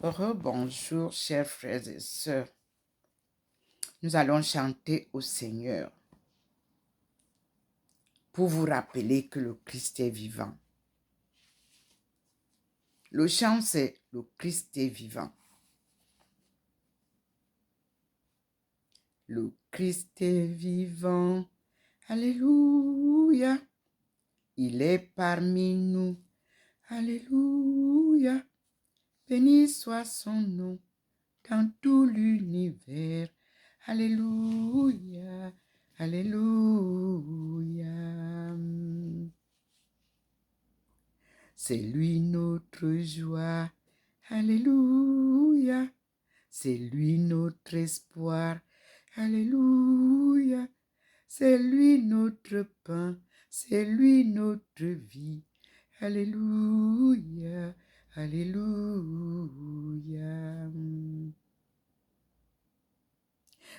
Bonjour, chers frères et sœurs. Nous allons chanter au Seigneur pour vous rappeler que le Christ est vivant. Le chant, c'est le Christ est vivant. Le Christ est vivant. Alléluia. Il est parmi nous. Alléluia. Béni soit son nom dans tout l'univers. Alléluia. Alléluia. C'est lui notre joie. Alléluia. C'est lui notre espoir. Alléluia. C'est lui notre pain. C'est lui notre vie. Alléluia. Alléluia.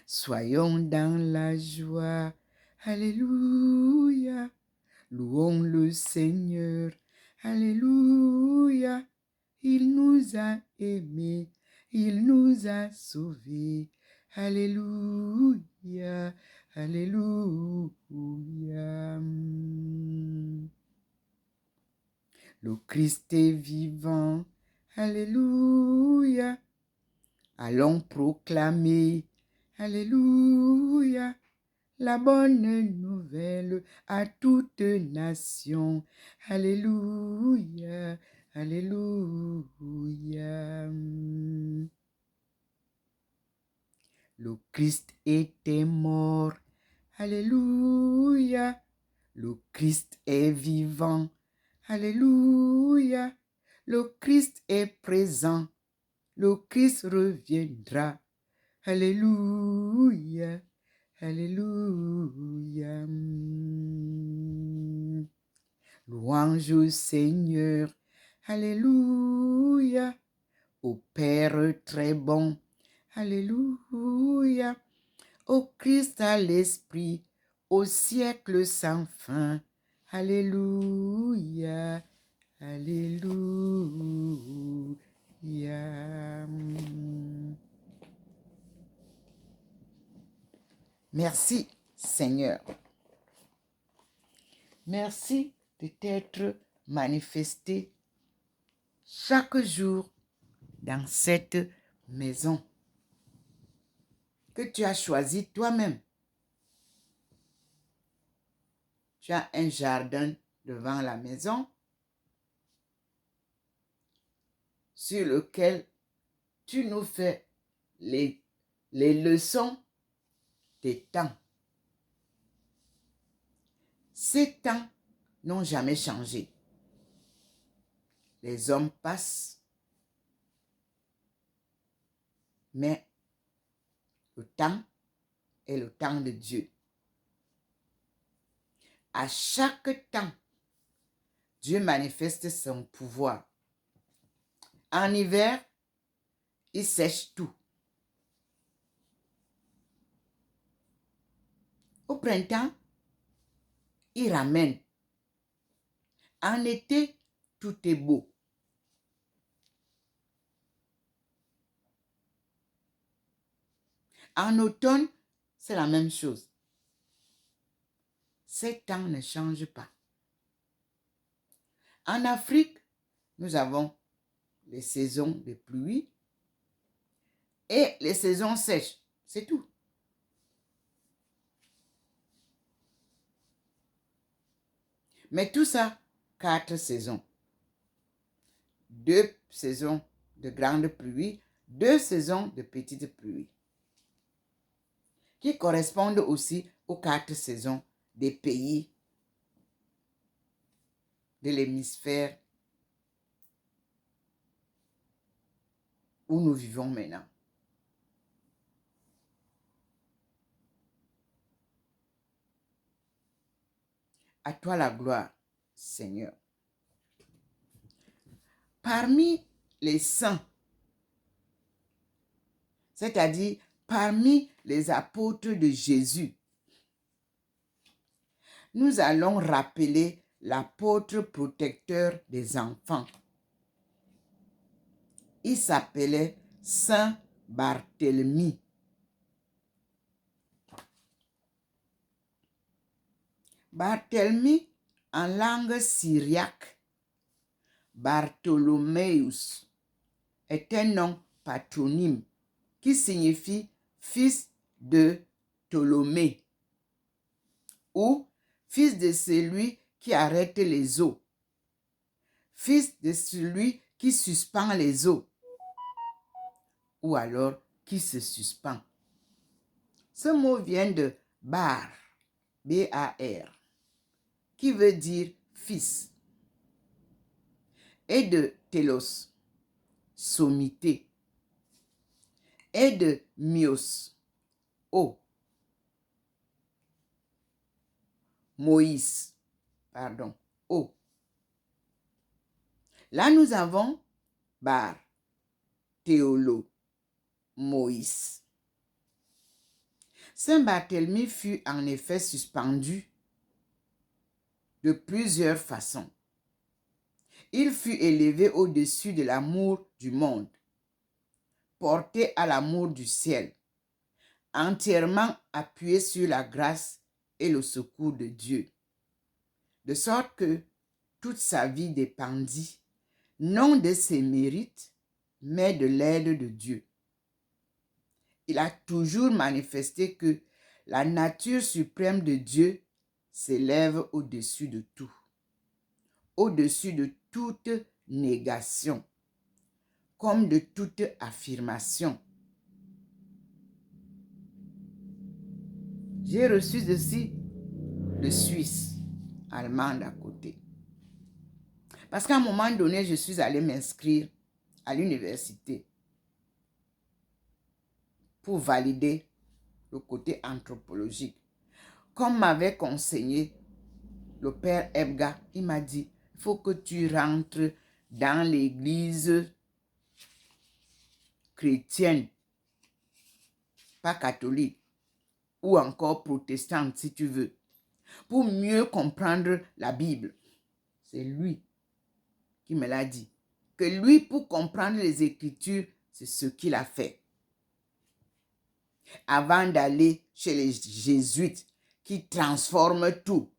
Soyons dans la joie. Alléluia. Louons le Seigneur. Alléluia. Il nous a aimés. Il nous a sauvés. Alléluia. Alléluia. Le Christ est vivant. Alléluia. Allons proclamer. Alléluia. La bonne nouvelle à toute nation. Alléluia. Alléluia. Le Christ était mort. Alléluia. Le Christ est vivant. Alléluia. Le Christ est présent. Le Christ reviendra. Alléluia. Alléluia. Louange au Seigneur. Alléluia. Au Père très bon. Alléluia. Au Christ à l'Esprit. Au siècle sans fin. Alléluia. Alléluia. Merci, Seigneur. Merci de t'être manifesté chaque jour dans cette maison que tu as choisie toi-même. Tu as un jardin devant la maison sur lequel tu nous fais les leçons des temps. Ces temps n'ont jamais changé. Les hommes passent, mais le temps est le temps de Dieu. À chaque temps, Dieu manifeste son pouvoir. En hiver, il sèche tout. Au printemps, il ramène. En été, tout est beau. En automne, c'est la même chose. Ces temps ne changent pas. En Afrique, nous avons les saisons de pluie et les saisons sèches. C'est tout. Mais tout ça, 4 saisons. 2 saisons de grande pluie, 2 saisons de petite pluie, qui correspondent aussi aux 4 saisons des pays de l'hémisphère où nous vivons maintenant. À toi la gloire, Seigneur. Parmi les saints, c'est-à-dire parmi les apôtres de Jésus, nous allons rappeler l'apôtre protecteur des enfants. Il s'appelait Saint Barthélemy. Barthélemy, en langue syriaque, Bartholoméus, est un nom patronyme qui signifie fils de Ptolémée ou fils de celui qui arrête les eaux, fils de celui qui suspend les eaux, ou alors qui se suspend. Ce mot vient de bar, B-A-R, qui veut dire fils, et de télos, sommité, et de mios, eau, Moïse, pardon, eau. Là, nous avons bar, théolo, Moïse. Saint Barthélemy fut en effet suspendu de plusieurs façons. Il fut élevé au-dessus de l'amour du monde, porté à l'amour du ciel, entièrement appuyé sur la grâce et le secours de Dieu, de sorte que toute sa vie dépendit non de ses mérites, mais de l'aide de Dieu. Il a toujours manifesté que la nature suprême de Dieu s'élève au-dessus de tout, au-dessus de toute négation, comme de toute affirmation. J'ai reçu ceci de Suisse, allemande à côté. Parce qu'à un moment donné, je suis allée m'inscrire à l'université pour valider le côté anthropologique. Comme m'avait conseillé le père Ebga, il m'a dit, il faut que tu rentres dans l'église chrétienne, pas catholique, ou encore protestante si tu veux, pour mieux comprendre la Bible. C'est lui qui me l'a dit. Que lui, pour comprendre les Écritures, c'est ce qu'il a fait. Avant d'aller chez les jésuites qui transforment tout.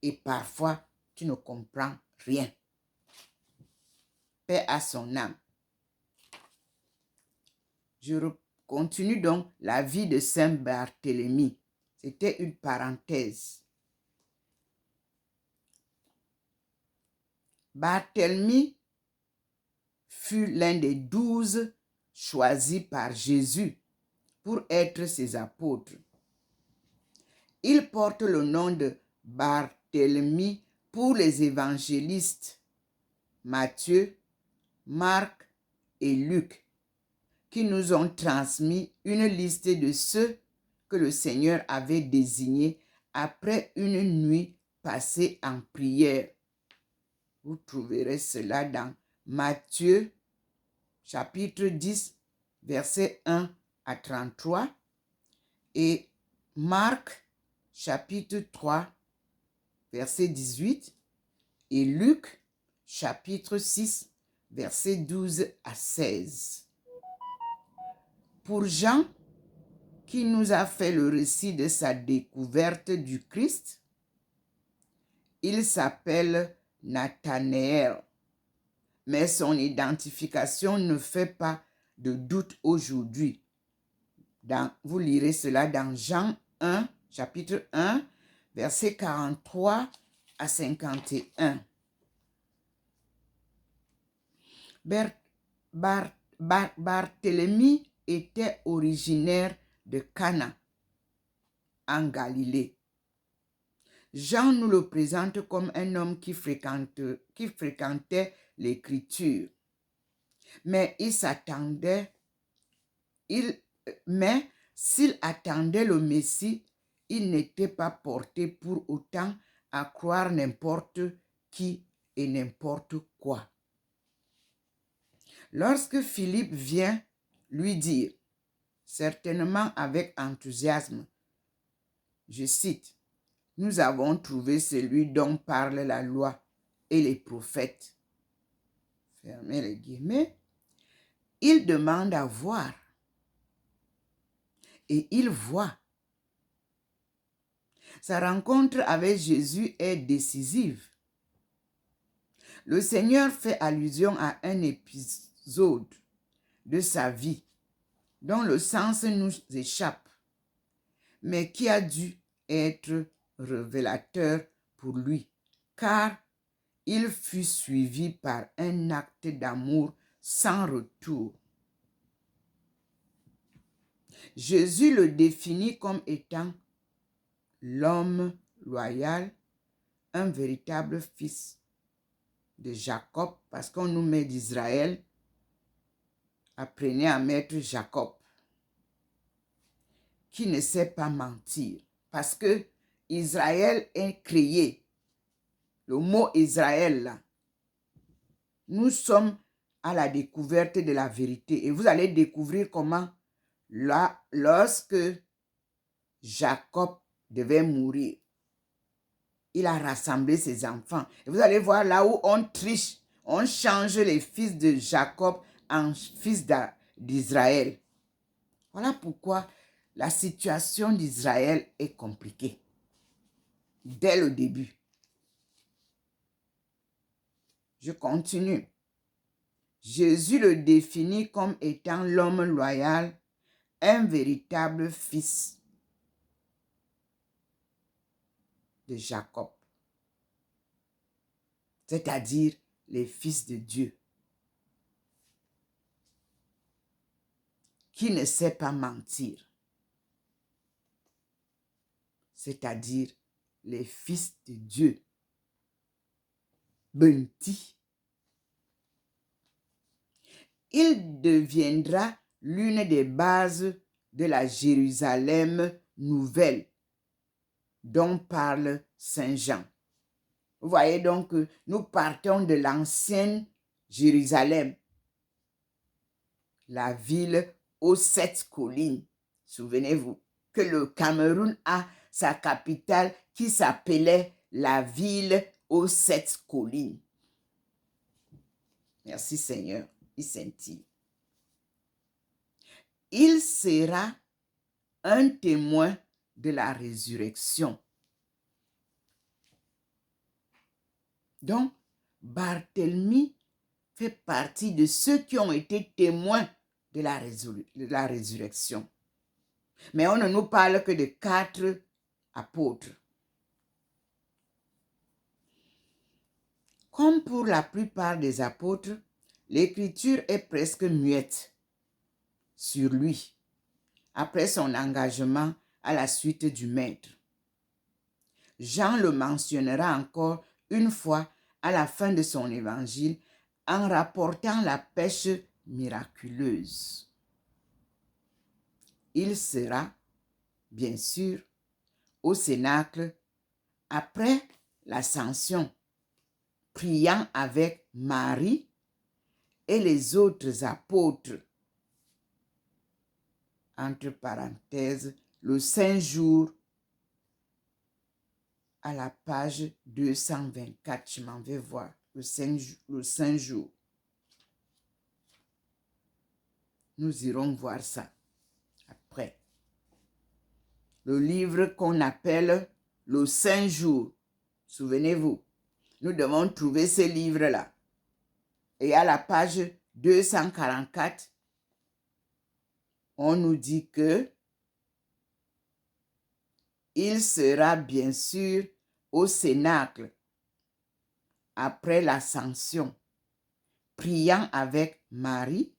Et parfois, tu ne comprends rien. Paix à son âme. Je continue donc la vie de Saint Barthélemy. C'était une parenthèse. Barthélemy fut l'un des 12 choisis par Jésus pour être ses apôtres. Il porte le nom de Barthélemy pour les évangélistes Matthieu, Marc et Luc, qui nous ont transmis une liste de ceux que le Seigneur avait désignés après une nuit passée en prière. Vous trouverez cela dans Matthieu, chapitre 10, versets 1 à 33, et Marc, chapitre 3, verset 18, et Luc, chapitre 6, versets 12 à 16. Pour Jean, qui nous a fait le récit de sa découverte du Christ, il s'appelle Nathanaël, mais son identification ne fait pas de doute aujourd'hui. Vous lirez cela dans Jean 1, chapitre 1, versets 43 à 51. Barthélemy était originaire de Cana, en Galilée. Jean nous le présente comme un homme qui fréquentait l'écriture. Mais s'il attendait le Messie, il n'était pas porté pour autant à croire n'importe qui et n'importe quoi. Lorsque Philippe vient lui dire, certainement avec enthousiasme, je cite, « Nous avons trouvé celui dont parlent la loi et les prophètes. » Fermez les guillemets. Il demande à voir et il voit. Sa rencontre avec Jésus est décisive. Le Seigneur fait allusion à un épisode de sa vie dont le sens nous échappe, mais qui a dû être révélateur pour lui, car il fut suivi par un acte d'amour sans retour. Jésus le définit comme étant l'homme loyal, un véritable fils de Jacob, parce qu'on nous met d'Israël. Apprenez à mettre Jacob, qui ne sait pas mentir, parce que Israël est créé. Le mot Israël, là, nous sommes à la découverte de la vérité. Et vous allez découvrir comment, là, lorsque Jacob devait mourir, il a rassemblé ses enfants. Et vous allez voir là où on triche, on change les fils de Jacob en fils d'Israël. Voilà pourquoi la situation d'Israël est compliquée dès le début. Je continue. Jésus le définit comme étant l'homme loyal, un véritable fils de Jacob, c'est-à-dire les fils de Dieu, qui ne sait pas mentir, c'est-à-dire les fils de Dieu, Benti. Il deviendra l'une des bases de la Jérusalem nouvelle dont parle Saint Jean. Vous voyez donc que nous partons de l'ancienne Jérusalem, la ville aux 7 collines. Souvenez-vous que le Cameroun a sa capitale qui s'appelait la ville aux 7 collines. Merci Seigneur, il scintille. Il sera un témoin de la résurrection. Donc, Barthélemy fait partie de ceux qui ont été témoins de la résurrection. Mais on ne nous parle que de 4 apôtres. Comme pour la plupart des apôtres, l'écriture est presque muette sur lui après son engagement à la suite du Maître. Jean le mentionnera encore une fois à la fin de son évangile en rapportant la pêche miraculeuse. Il sera, bien sûr, au cénacle après l'ascension, priant avec Marie et les autres apôtres. Entre parenthèses, le Saint Jour à la page 224. Je m'en vais voir le Saint Jour. Nous irons voir ça après. Le livre qu'on appelle le Saint Jour. Souvenez-vous, nous devons trouver ce livre-là. Et à la page 244, on nous dit que il sera bien sûr au cénacle après l'ascension, priant avec Marie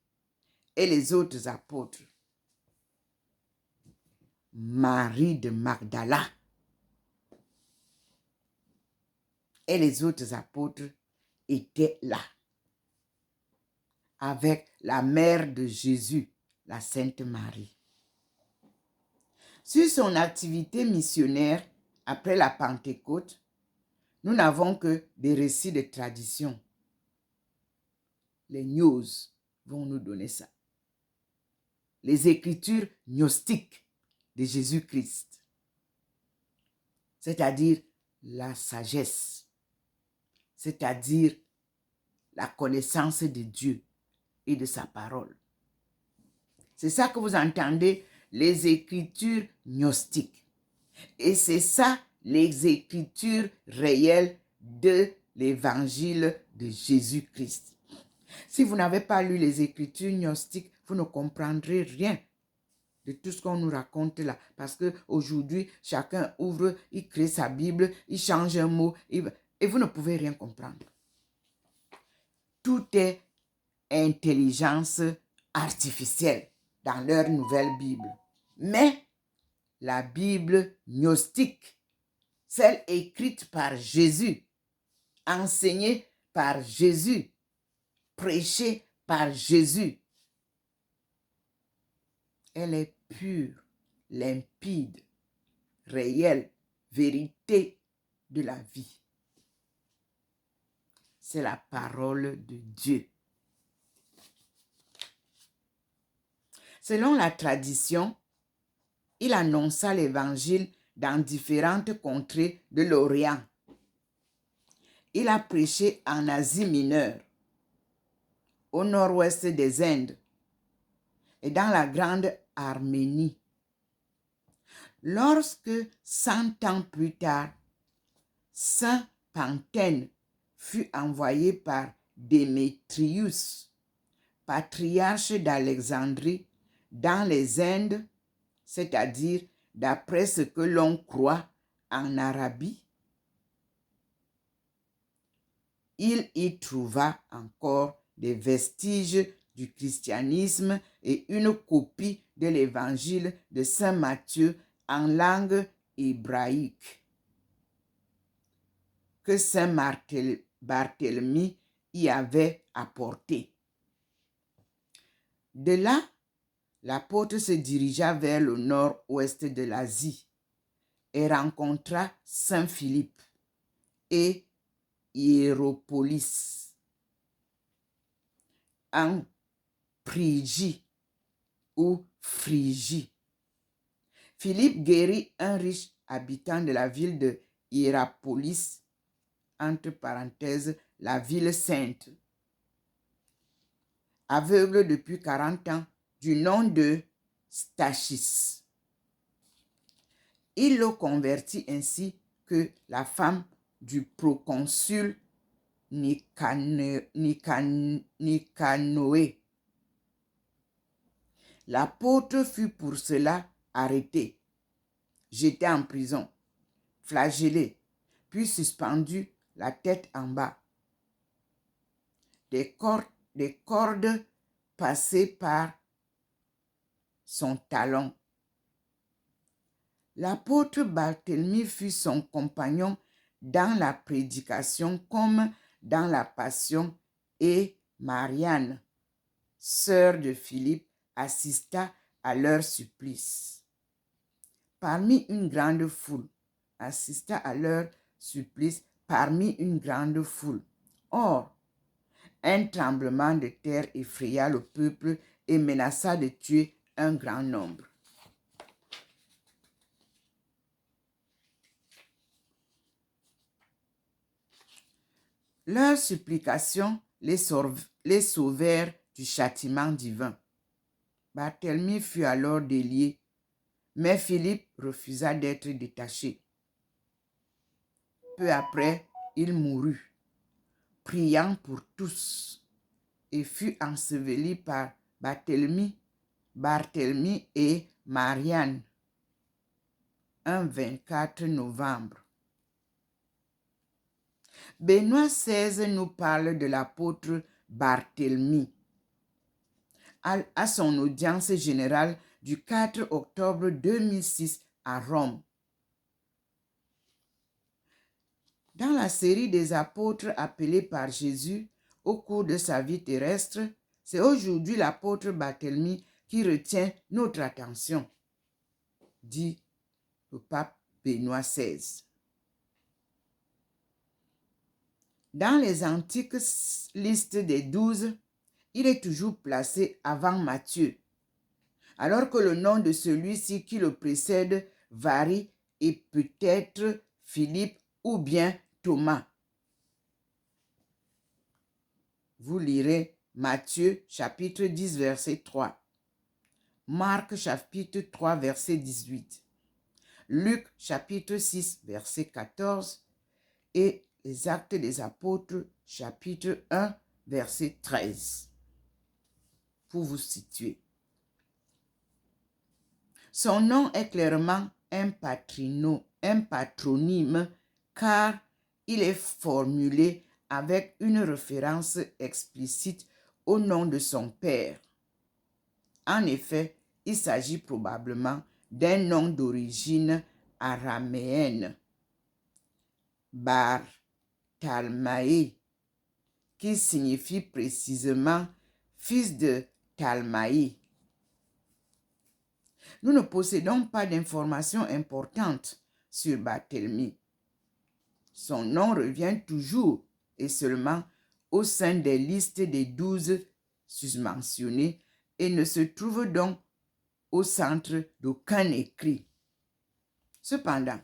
et les autres apôtres. Marie de Magdala et les autres apôtres étaient là, avec la mère de Jésus, la Sainte Marie. Sur son activité missionnaire après la Pentecôte, nous n'avons que des récits de tradition. Les news vont nous donner ça. Les écritures gnostiques de Jésus-Christ, c'est-à-dire la sagesse, c'est-à-dire la connaissance de Dieu et de sa parole. C'est ça que vous entendez, les écritures gnostiques. Et c'est ça, les écritures réelles de l'évangile de Jésus-Christ. Si vous n'avez pas lu les écritures gnostiques, vous ne comprendrez rien de tout ce qu'on nous raconte là. Parce qu'aujourd'hui, chacun ouvre, il crée sa Bible, il change un mot, et vous ne pouvez rien comprendre. Tout est intelligence artificielle dans leur nouvelle Bible. Mais la Bible gnostique, celle écrite par Jésus, enseignée par Jésus, prêchée par Jésus, elle est pure, limpide, réelle, vérité de la vie. C'est la parole de Dieu. Selon la tradition, il annonça l'évangile dans différentes contrées de l'Orient. Il a prêché en Asie mineure, au nord-ouest des Indes et dans la grande Arménie. Lorsque 100 ans plus tard, Saint Panthène fut envoyé par Démétrius, patriarche d'Alexandrie, dans les Indes, c'est-à-dire d'après ce que l'on croit en Arabie, il y trouva encore des vestiges du christianisme et une copie de l'évangile de Saint Matthieu en langue hébraïque que Saint Barthélemy y avait apporté. De là, l'apôtre se dirigea vers le nord-ouest de l'Asie et rencontra Saint Philippe et Hiéropolis en Phrygie ou Phrygie. Philippe guérit un riche habitant de la ville de Hiéropolis, entre parenthèses, la ville sainte, aveugle depuis 40 ans, du nom de Stachys. Il le convertit ainsi que la femme du proconsul Nicanoé. L'apôtre fut pour cela arrêté, jeté en prison, flagellé, puis suspendu la tête en bas. Des cordes passées par son talon. L'apôtre Barthélemy fut son compagnon dans la prédication comme dans la passion, et Marianne, sœur de Philippe, assista à leur supplice. Parmi une grande foule, Or, un tremblement de terre effraya le peuple et menaça de tuer un grand nombre. Leurs supplications les sauvèrent du châtiment divin. Barthélemy fut alors délié, mais Philippe refusa d'être détaché. Peu après, il mourut, priant pour tous, et fut enseveli par Barthélemy et Marianne, un 24 novembre. Benoît XVI nous parle de l'apôtre Barthélemy à son audience générale du 4 octobre 2006 à Rome. Dans la série des apôtres appelés par Jésus au cours de sa vie terrestre, c'est aujourd'hui l'apôtre Barthélemy qui retient notre attention, dit le pape Benoît XVI. Dans les antiques listes des 12, il est toujours placé avant Matthieu, alors que le nom de celui-ci qui le précède varie et peut être Philippe ou bien Thomas. Vous lirez Matthieu chapitre 10 verset 3. Marc chapitre 3, verset 18. Luc chapitre 6, verset 14. Et les Actes des Apôtres chapitre 1, verset 13. Pour vous situer. Son nom est clairement un patronyme car il est formulé avec une référence explicite au nom de son père. En effet, il s'agit probablement d'un nom d'origine araméenne, Bar-Talmaï, qui signifie précisément fils de Talmaï. Nous ne possédons pas d'informations importantes sur Barthélemy. Son nom revient toujours et seulement au sein des listes des 12 susmentionnés et ne se trouve donc au centre d'aucun écrit. Cependant,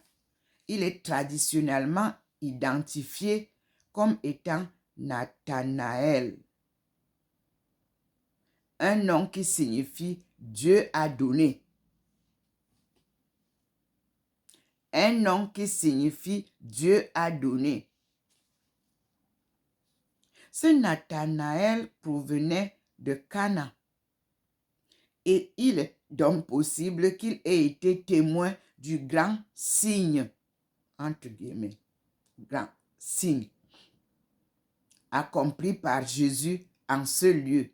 il est traditionnellement identifié comme étant Nathanaël, un nom qui signifie Dieu a donné. Un nom qui signifie Dieu a donné. Ce Nathanaël provenait de Cana. Et il est donc possible qu'il ait été témoin du grand signe, entre guillemets, grand signe, accompli par Jésus en ce lieu.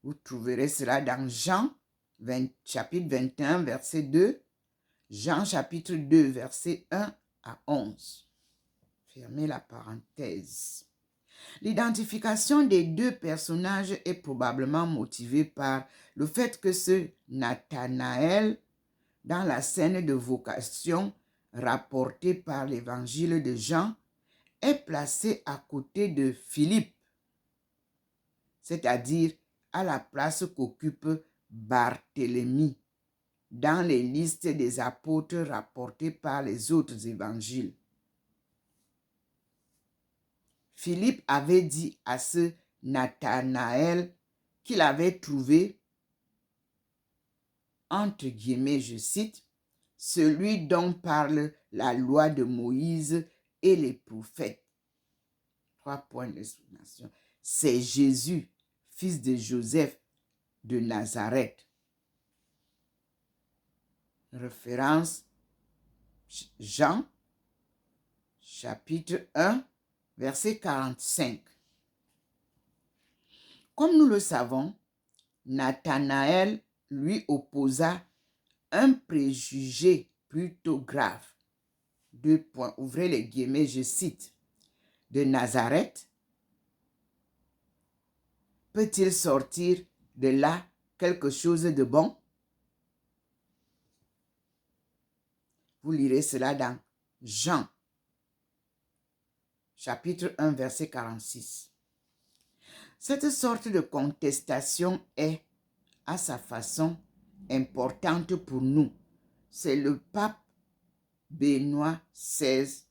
Vous trouverez cela dans Jean chapitre 21, verset 2, Jean chapitre 2, verset 1 à 11. Fermez la parenthèse. L'identification des deux personnages est probablement motivée par le fait que ce Nathanaël, dans la scène de vocation rapportée par l'évangile de Jean, est placé à côté de Philippe, c'est-à-dire à la place qu'occupe Barthélemy dans les listes des apôtres rapportées par les autres évangiles. Philippe avait dit à ce Nathanaël qu'il avait trouvé, entre guillemets, je cite, celui dont parle la loi de Moïse et les prophètes. 3 points d'exclamation. C'est Jésus, fils de Joseph de Nazareth. Référence Jean, chapitre 1, verset 45. Comme nous le savons, Nathanaël lui opposa un préjugé plutôt grave. 2 points, ouvrez les guillemets, je cite. De Nazareth, peut-il sortir de là quelque chose de bon? Vous lirez cela dans Jean, chapitre 1, verset 46. Cette sorte de contestation est, à sa façon, importante pour nous. C'est le pape Benoît XVI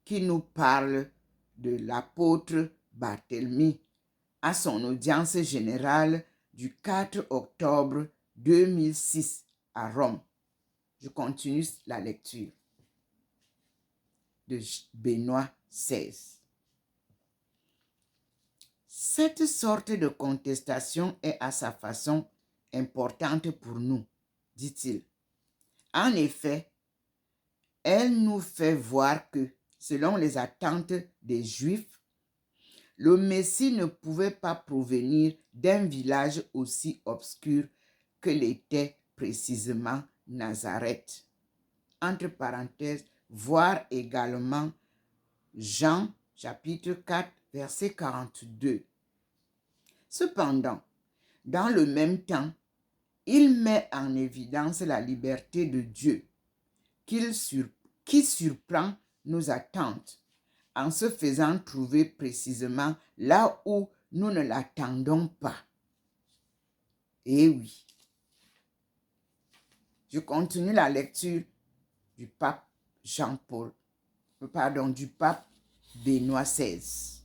qui nous parle de l'apôtre Barthélemy à son audience générale du 4 octobre 2006 à Rome. Je continue la lecture de Benoît XVI. Cette sorte de contestation est à sa façon importante pour nous, dit-il. En effet, elle nous fait voir que, selon les attentes des Juifs, le Messie ne pouvait pas provenir d'un village aussi obscur que l'était précisément Nazareth. Entre parenthèses, voir également Jean chapitre 4, verset 42. Cependant, dans le même temps, il met en évidence la liberté de Dieu qui surprend nos attentes en se faisant trouver précisément là où nous ne l'attendons pas. Eh oui. Je continue la lecture du pape du pape Benoît XVI.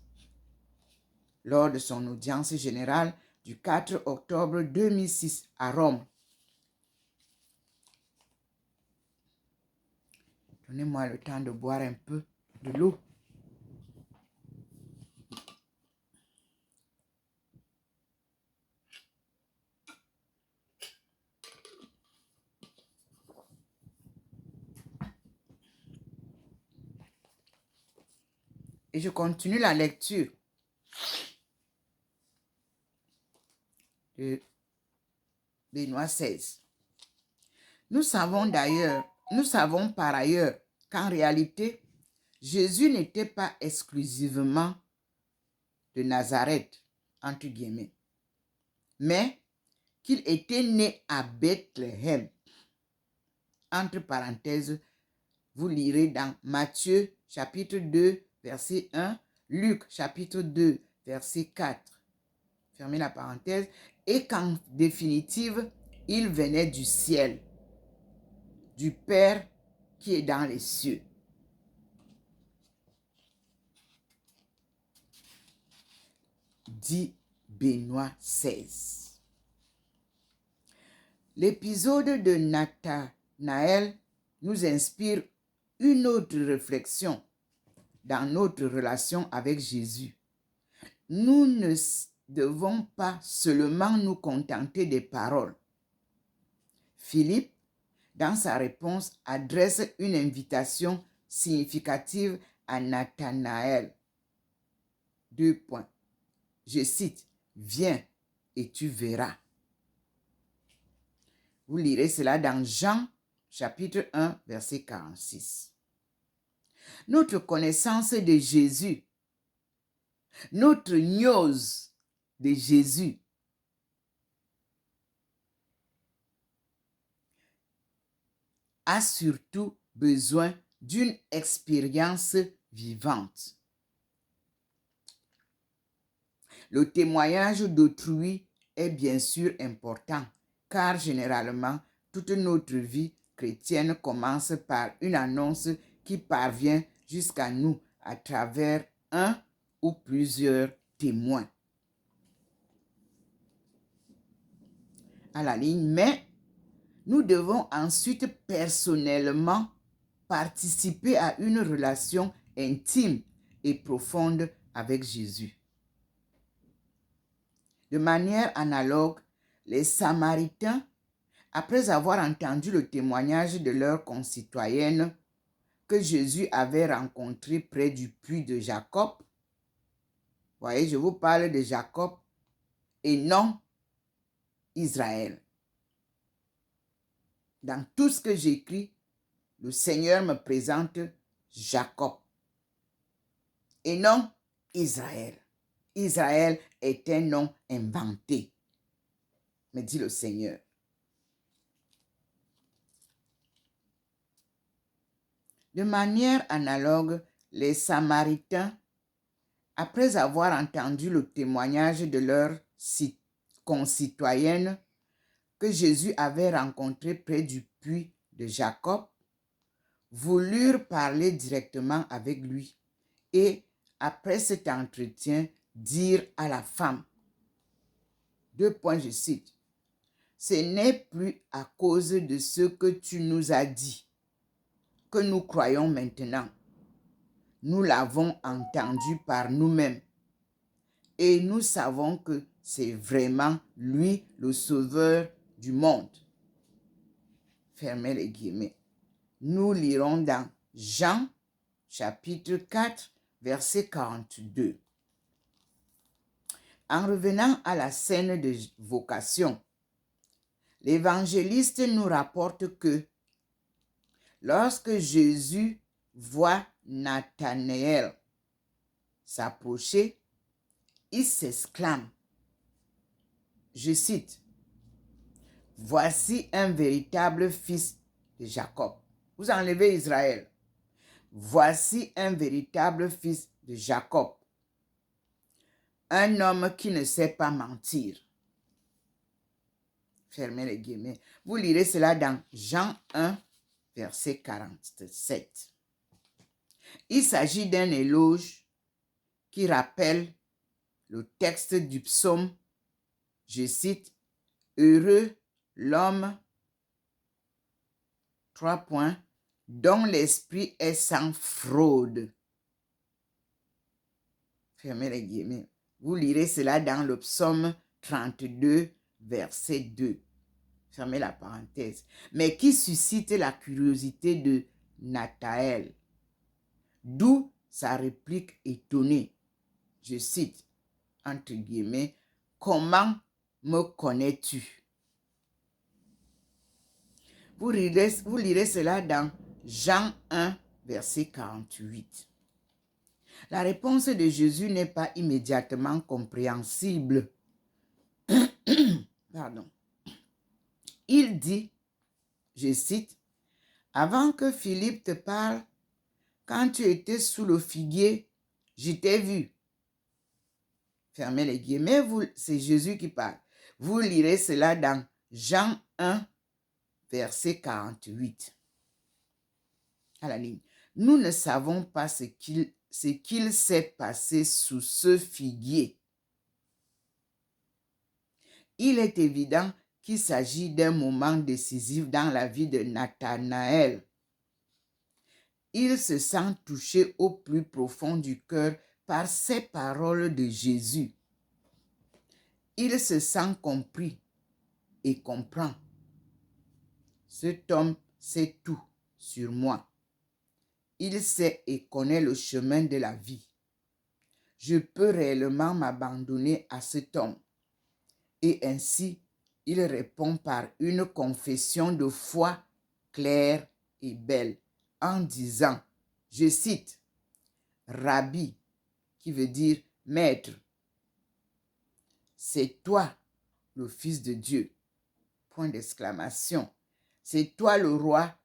Lors de son audience générale du 4 octobre 2006 à Rome. Donnez-moi le temps de boire un peu de l'eau. Et je continue la lecture de Benoît XVI. Nous savons par ailleurs qu'en réalité, Jésus n'était pas exclusivement de Nazareth, entre guillemets, mais qu'il était né à Bethléem. Entre parenthèses, vous lirez dans Matthieu chapitre 2, verset 1, Luc chapitre 2, verset 4. Fermez la parenthèse. Et qu'en définitive, il venait du ciel, du Père qui est dans les cieux. Dit Benoît XVI. L'épisode de Nathanaël nous inspire une autre réflexion dans notre relation avec Jésus. Nous ne devons pas seulement nous contenter des paroles. Philippe, dans sa réponse, adresse une invitation significative à Nathanaël. 2 points. Je cite, « Viens et tu verras ». Vous lirez cela dans Jean, chapitre 1, verset 46. Notre connaissance de Jésus, notre gnose de Jésus, a surtout besoin d'une expérience vivante. Le témoignage d'autrui est bien sûr important, car généralement, toute notre vie chrétienne commence par une annonce qui parvient jusqu'à nous à travers un ou plusieurs témoins. À la ligne, mais nous devons ensuite personnellement participer à une relation intime et profonde avec Jésus. De manière analogue, les Samaritains, après avoir entendu le témoignage de leur concitoyenne que Jésus avait rencontrée près du puits de Jacob, voyez, je vous parle de Jacob et non Israël. Dans tout ce que j'écris, le Seigneur me présente Jacob et non Israël. Israël est un nom inventé, me dit le Seigneur. De manière analogue, les Samaritains, après avoir entendu le témoignage de leur concitoyenne que Jésus avait rencontrée près du puits de Jacob, voulurent parler directement avec lui et, après cet entretien, dire à la femme, 2 points, je cite, « Ce n'est plus à cause de ce que tu nous as dit que nous croyons maintenant. Nous l'avons entendu par nous-mêmes et nous savons que c'est vraiment lui le sauveur du monde. » Fermez les guillemets. Nous lirons dans Jean, chapitre 4, verset 42. En revenant à la scène de vocation, l'évangéliste nous rapporte que lorsque Jésus voit Nathanaël s'approcher, il s'exclame, je cite, « Voici un véritable fils de Jacob. » Vous enlevez Israël. Voici un véritable fils de Jacob. Un homme qui ne sait pas mentir. Fermez les guillemets. Vous lirez cela dans Jean 1, verset 47. Il s'agit d'un éloge qui rappelle le texte du psaume je cite, « Heureux l'homme, 3 points, dont l'esprit est sans fraude. » Fermez les guillemets. Vous lirez cela dans le psaume 32, verset 2. Fermez la parenthèse. Mais qui suscite la curiosité de Nathanaël. D'où sa réplique étonnée. Je cite, entre guillemets, « Comment me connais-tu » Vous lirez cela dans Jean 1, verset 48. La réponse de Jésus n'est pas immédiatement compréhensible. Pardon. Il dit, je cite, « Avant que Philippe te parle, quand tu étais sous le figuier, je t'ai vu. » Fermez les guillemets, c'est Jésus qui parle. Vous lirez cela dans Jean 1, verset 48. À la ligne. Nous ne savons pas ce qu'il s'est passé sous ce figuier. Il est évident qu'il s'agit d'un moment décisif dans la vie de Nathanaël. Il se sent touché au plus profond du cœur par ces paroles de Jésus. Il se sent compris et comprend. Cet homme sait tout sur moi. Il sait et connaît le chemin de la vie. Je peux réellement m'abandonner à cet homme. Et ainsi, il répond par une confession de foi claire et belle en disant, je cite, « Rabbi » qui veut dire « maître ». C'est toi le Fils de Dieu. Point d'exclamation. C'est toi le roi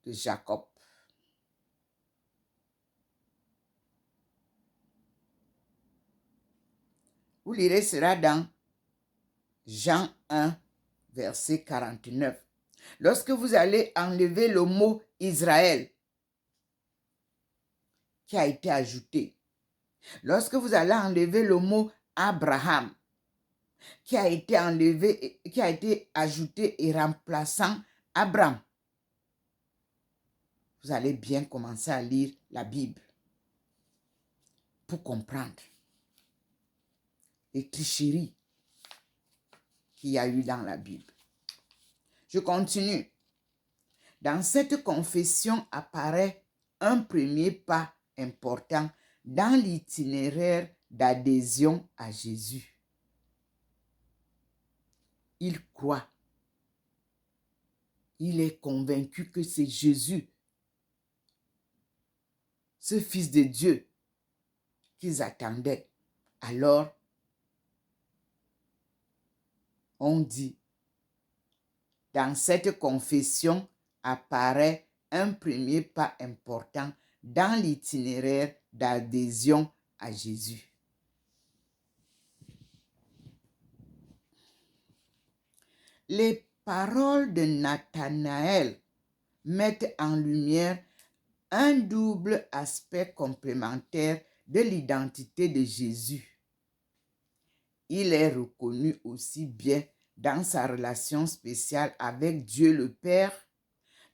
de Jacob. Vous lirez cela dans Jean 1, verset 49. Lorsque vous allez enlever le mot Israël qui a été ajouté, lorsque vous allez enlever le mot Abraham qui a été enlevé, qui a été ajouté et remplaçant Abraham, vous allez bien commencer à lire la Bible pour comprendre les tricheries qu'il y a eu dans la Bible. Je continue. Dans cette confession apparaît un premier pas important dans l'itinéraire d'adhésion à Jésus. Il croit. Il est convaincu que c'est Jésus, ce Fils de Dieu, qu'ils attendaient. Alors, on dit, dans cette confession apparaît un premier pas important dans l'itinéraire d'adhésion à Jésus. Les paroles de Nathanaël mettent en lumière un double aspect complémentaire de l'identité de Jésus. Il est reconnu aussi bien dans sa relation spéciale avec Dieu le Père,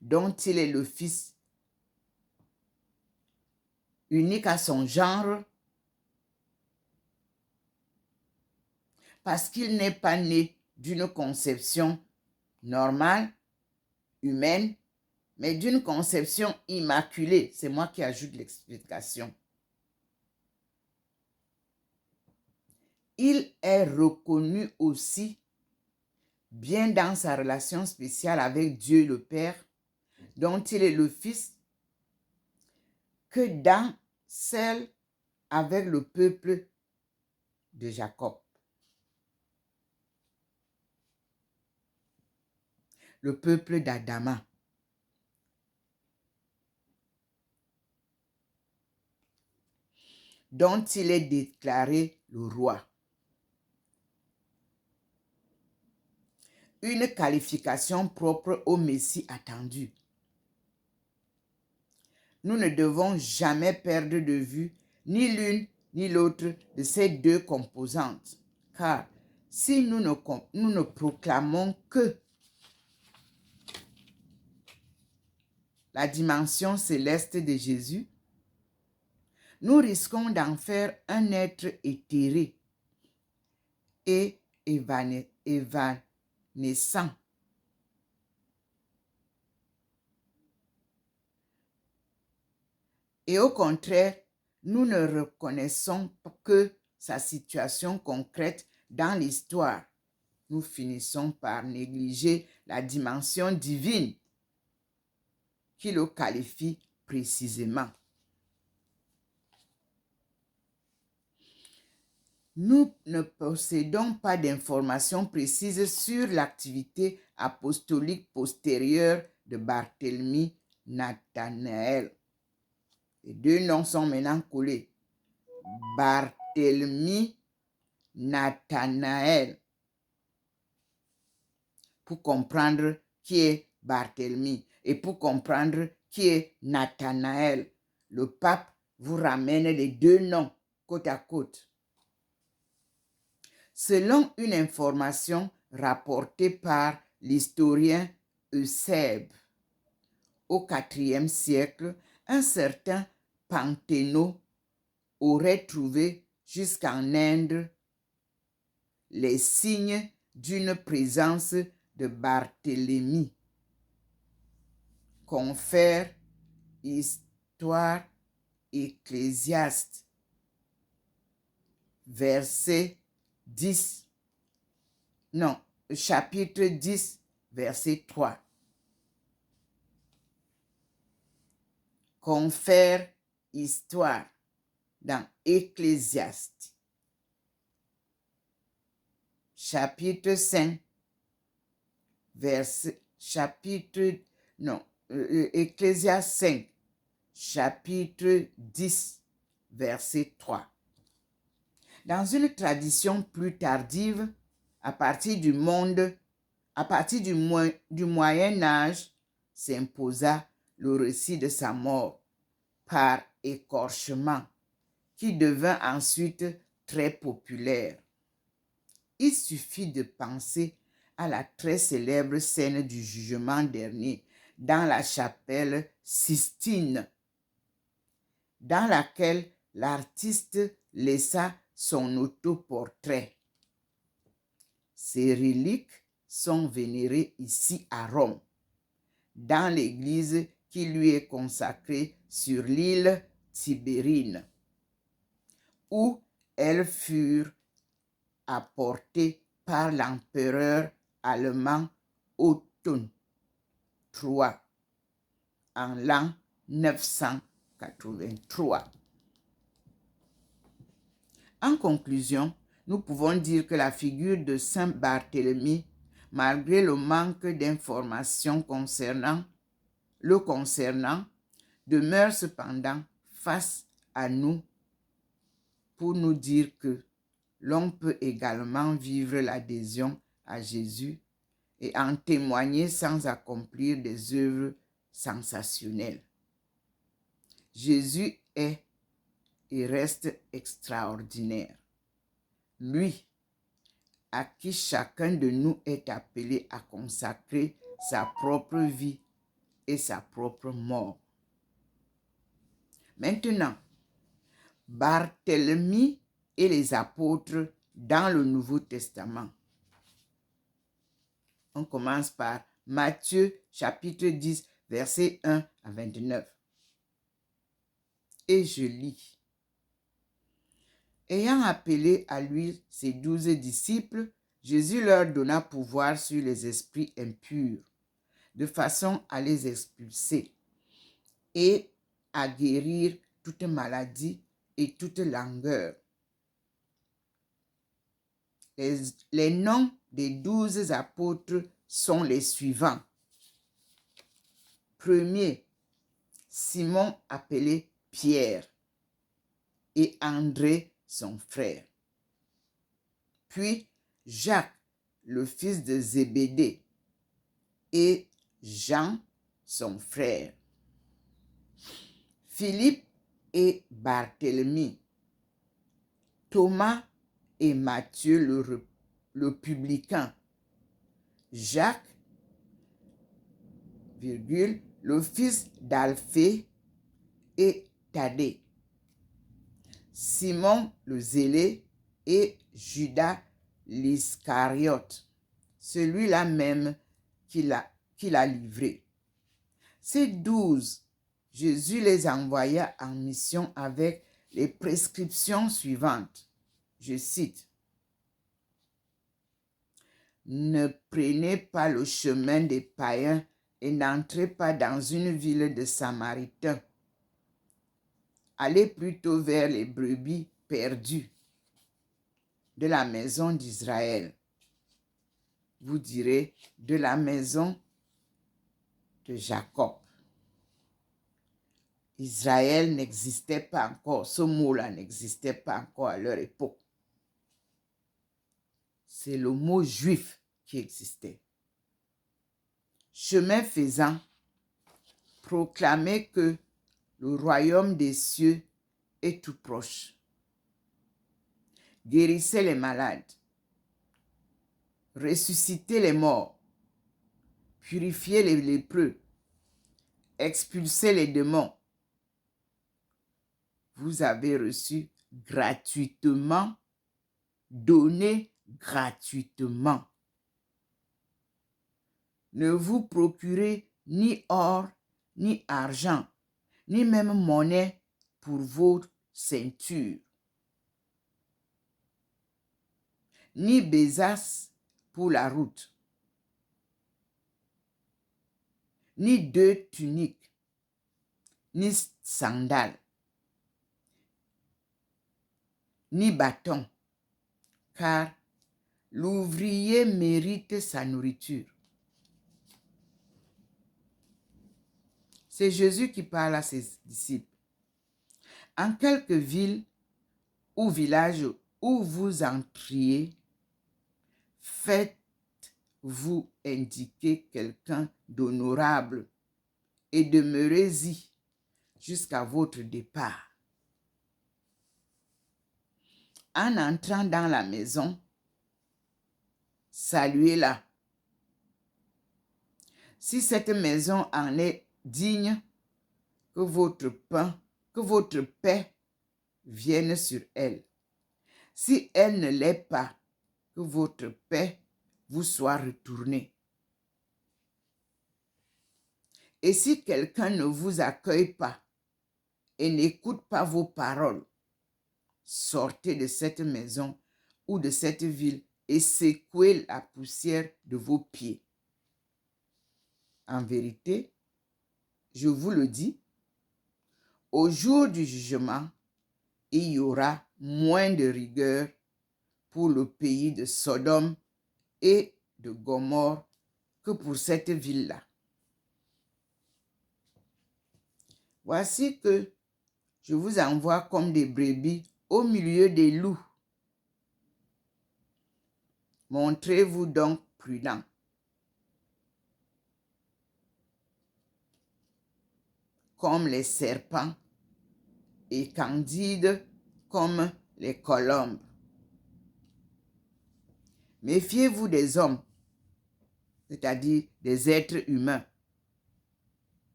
dont il est le Fils unique à son genre, parce qu'il n'est pas né d'une conception normale, humaine, mais d'une conception immaculée. C'est moi qui ajoute l'explication. Il est reconnu aussi bien dans sa relation spéciale avec Dieu le Père, dont il est le Fils, que dans celle avec le peuple de Jacob. Le peuple d'Adama. Dont il est déclaré le roi. Une qualification propre au Messie attendu. Nous ne devons jamais perdre de vue ni l'une ni l'autre de ces deux composantes, car si nous ne proclamons que la dimension céleste de Jésus, nous risquons d'en faire un être éthéré et évanescent. Et au contraire, nous ne reconnaissons que sa situation concrète dans l'histoire. Nous finissons par négliger la dimension divine qui le qualifie précisément. Nous ne possédons pas d'informations précises sur l'activité apostolique postérieure de Barthélemy Nathanaël. Les deux noms sont maintenant collés. Barthélemy Nathanaël. Pour comprendre qui est Barthélemy et pour comprendre qui est Nathanaël, le pape vous ramène les deux noms côte à côte. Selon une information rapportée par l'historien Eusèbe, au IVe siècle, un certain Panthéno aurait trouvé jusqu'en Inde les signes d'une présence de Barthélemy. Confère Histoire Ecclésiaste, verset 10. Non, chapitre 10, verset 3. Confère Histoire dans Ecclésiaste. Chapitre 5, verset, Ecclésiaste 5, chapitre 10, verset 3. Dans une tradition plus tardive, à partir du Moyen Âge, s'imposa le récit de sa mort par écorchement, qui devint ensuite très populaire. Il suffit de penser à la très célèbre scène du jugement dernier dans la chapelle Sistine, dans laquelle l'artiste laissa son autoportrait. Ces reliques sont vénérées ici à Rome, dans l'église qui lui est consacrée sur l'île Tibérine, où elles furent apportées par l'empereur allemand Otton III en l'an 983. En conclusion, nous pouvons dire que la figure de Saint Barthélemy, malgré le manque d'informations le concernant, demeure cependant face à nous pour nous dire que l'on peut également vivre l'adhésion à Jésus et en témoigner sans accomplir des œuvres sensationnelles. Jésus est et reste extraordinaire. Lui, à qui chacun de nous est appelé à consacrer sa propre vie et sa propre mort. Maintenant, Barthélemy et les apôtres dans le Nouveau Testament. On commence par Matthieu chapitre 10, versets 1 à 29. Et je lis. Ayant appelé à lui ses 12 disciples, Jésus leur donna pouvoir sur les esprits impurs, de façon à les expulser et à guérir toute maladie et toute langueur. Les noms des 12 apôtres sont les suivants. Premier, Simon appelé Pierre et André son frère. Puis Jacques, le fils de Zébédée, et Jean, son frère. Philippe et Barthélemy. Thomas et Matthieu le publicain, Jacques, virgule, le fils d'Alphée et Thaddée, Simon le zélé et Judas l'Iscariote, celui-là même qui l'a livré. Ces 12, Jésus les envoya en mission avec les prescriptions suivantes. Je cite: « Ne prenez pas le chemin des païens et n'entrez pas dans une ville de Samaritains. Allez plutôt vers les brebis perdues de la maison d'Israël. » Vous direz de la maison de Jacob. Israël n'existait pas encore, ce mot-là n'existait pas encore à leur époque. C'est le mot juif qui existait. Chemin faisant, proclamez que le royaume des cieux est tout proche. Guérissez les malades, ressuscitez les morts, purifiez les lépreux, expulsez les démons. Vous avez reçu gratuitement, donné gratuitement. Ne vous procurez ni or, ni argent, ni même monnaie pour votre ceinture, ni besace pour la route, ni 2 tuniques, ni sandales, ni bâton, car l'ouvrier mérite sa nourriture. C'est Jésus qui parle à ses disciples. En quelque ville ou village où vous entriez, faites-vous indiquer quelqu'un d'honorable et demeurez-y jusqu'à votre départ. En entrant dans la maison, saluez-la. Si cette maison en est digne, que votre paix vienne sur elle. Si elle ne l'est pas, que votre paix vous soit retournée. Et si quelqu'un ne vous accueille pas et n'écoute pas vos paroles, sortez de cette maison ou de cette ville et secouez la poussière de vos pieds. En vérité, je vous le dis, au jour du jugement, il y aura moins de rigueur pour le pays de Sodome et de Gomorrhe que pour cette ville-là. Voici que je vous envoie comme des brebis au milieu des loups. Montrez-vous donc prudents. Comme les serpents et candides comme les colombes. Méfiez-vous des hommes, c'est-à-dire des êtres humains.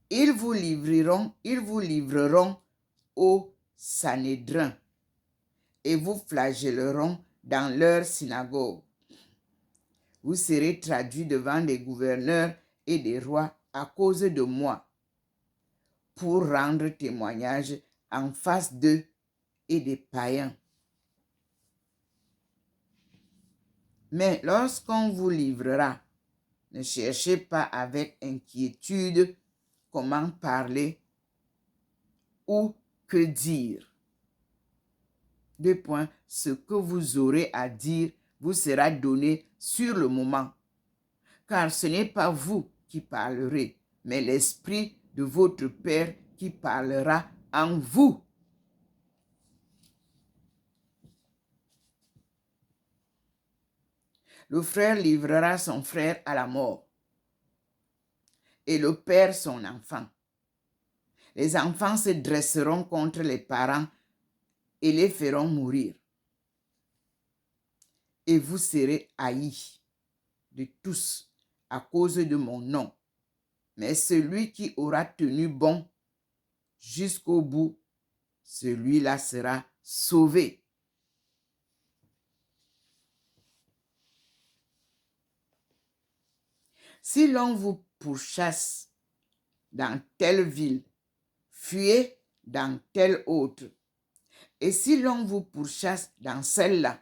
Ils vous livreront au Sanhédrin et vous flagelleront dans leur synagogue. Vous serez traduits devant des gouverneurs et des rois à cause de moi, pour rendre témoignage en face d'eux et des païens. Mais lorsqu'on vous livrera, ne cherchez pas avec inquiétude comment parler ou que dire. 2 points. Ce que vous aurez à dire vous sera donné sur le moment, car ce n'est pas vous qui parlerez, mais l'Esprit de votre Père qui parlera en vous. Le frère livrera son frère à la mort et le père son enfant. Les enfants se dresseront contre les parents et les feront mourir. et vous serez haïs de tous à cause de mon nom. Mais celui qui aura tenu bon jusqu'au bout, celui-là sera sauvé. Si l'on vous pourchasse dans telle ville, fuyez dans telle autre. Et si l'on vous pourchasse dans celle-là,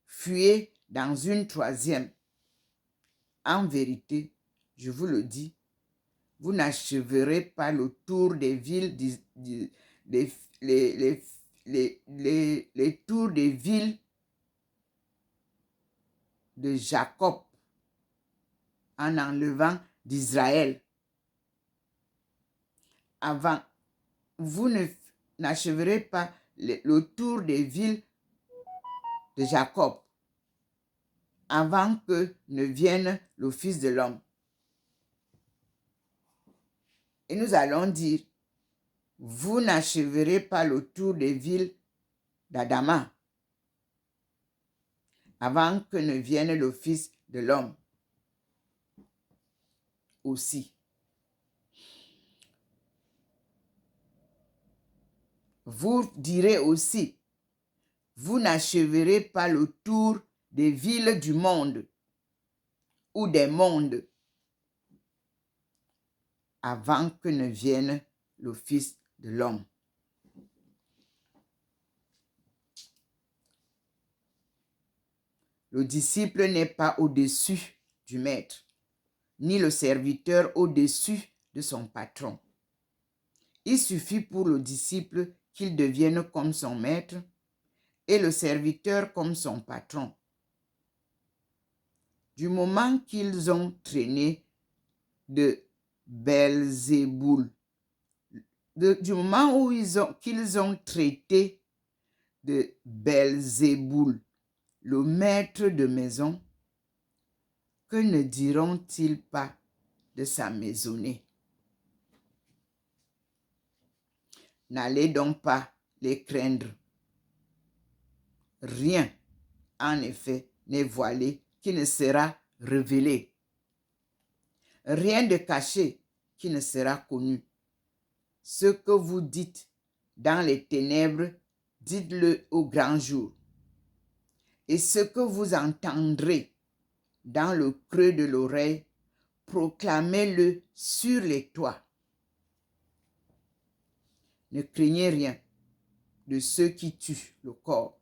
fuyez dans une troisième. En vérité, je vous le dis, vous n'achèverez pas le tour des villes, les tours des villes de Jacob en enlevant d'Israël. Avant, vous n'achèverez pas le tour des villes de Jacob avant que ne vienne le Fils de l'homme. Et nous allons dire, vous n'achèverez pas le tour des villes d'Adama avant que ne vienne le Fils de l'homme aussi. Vous direz aussi, vous n'achèverez pas le tour des villes du monde ou des mondes avant que ne vienne le Fils de l'homme. Le disciple n'est pas au-dessus du maître, ni le serviteur au-dessus de son patron. Il suffit pour le disciple qu'il devienne comme son maître et le serviteur comme son patron. Du moment qu'ils ont traîné de Belzéboul, du moment où qu'ils ont traité de Belzéboul, le maître de maison, que ne diront-ils pas de sa maisonnée? N'allez donc pas les craindre. Rien, en effet, n'est voilé qui ne sera révélé. Rien de caché qui ne sera connu. Ce que vous dites dans les ténèbres, dites-le au grand jour. Et ce que vous entendrez dans le creux de l'oreille, proclamez-le sur les toits. Ne craignez rien de ceux qui tuent le corps,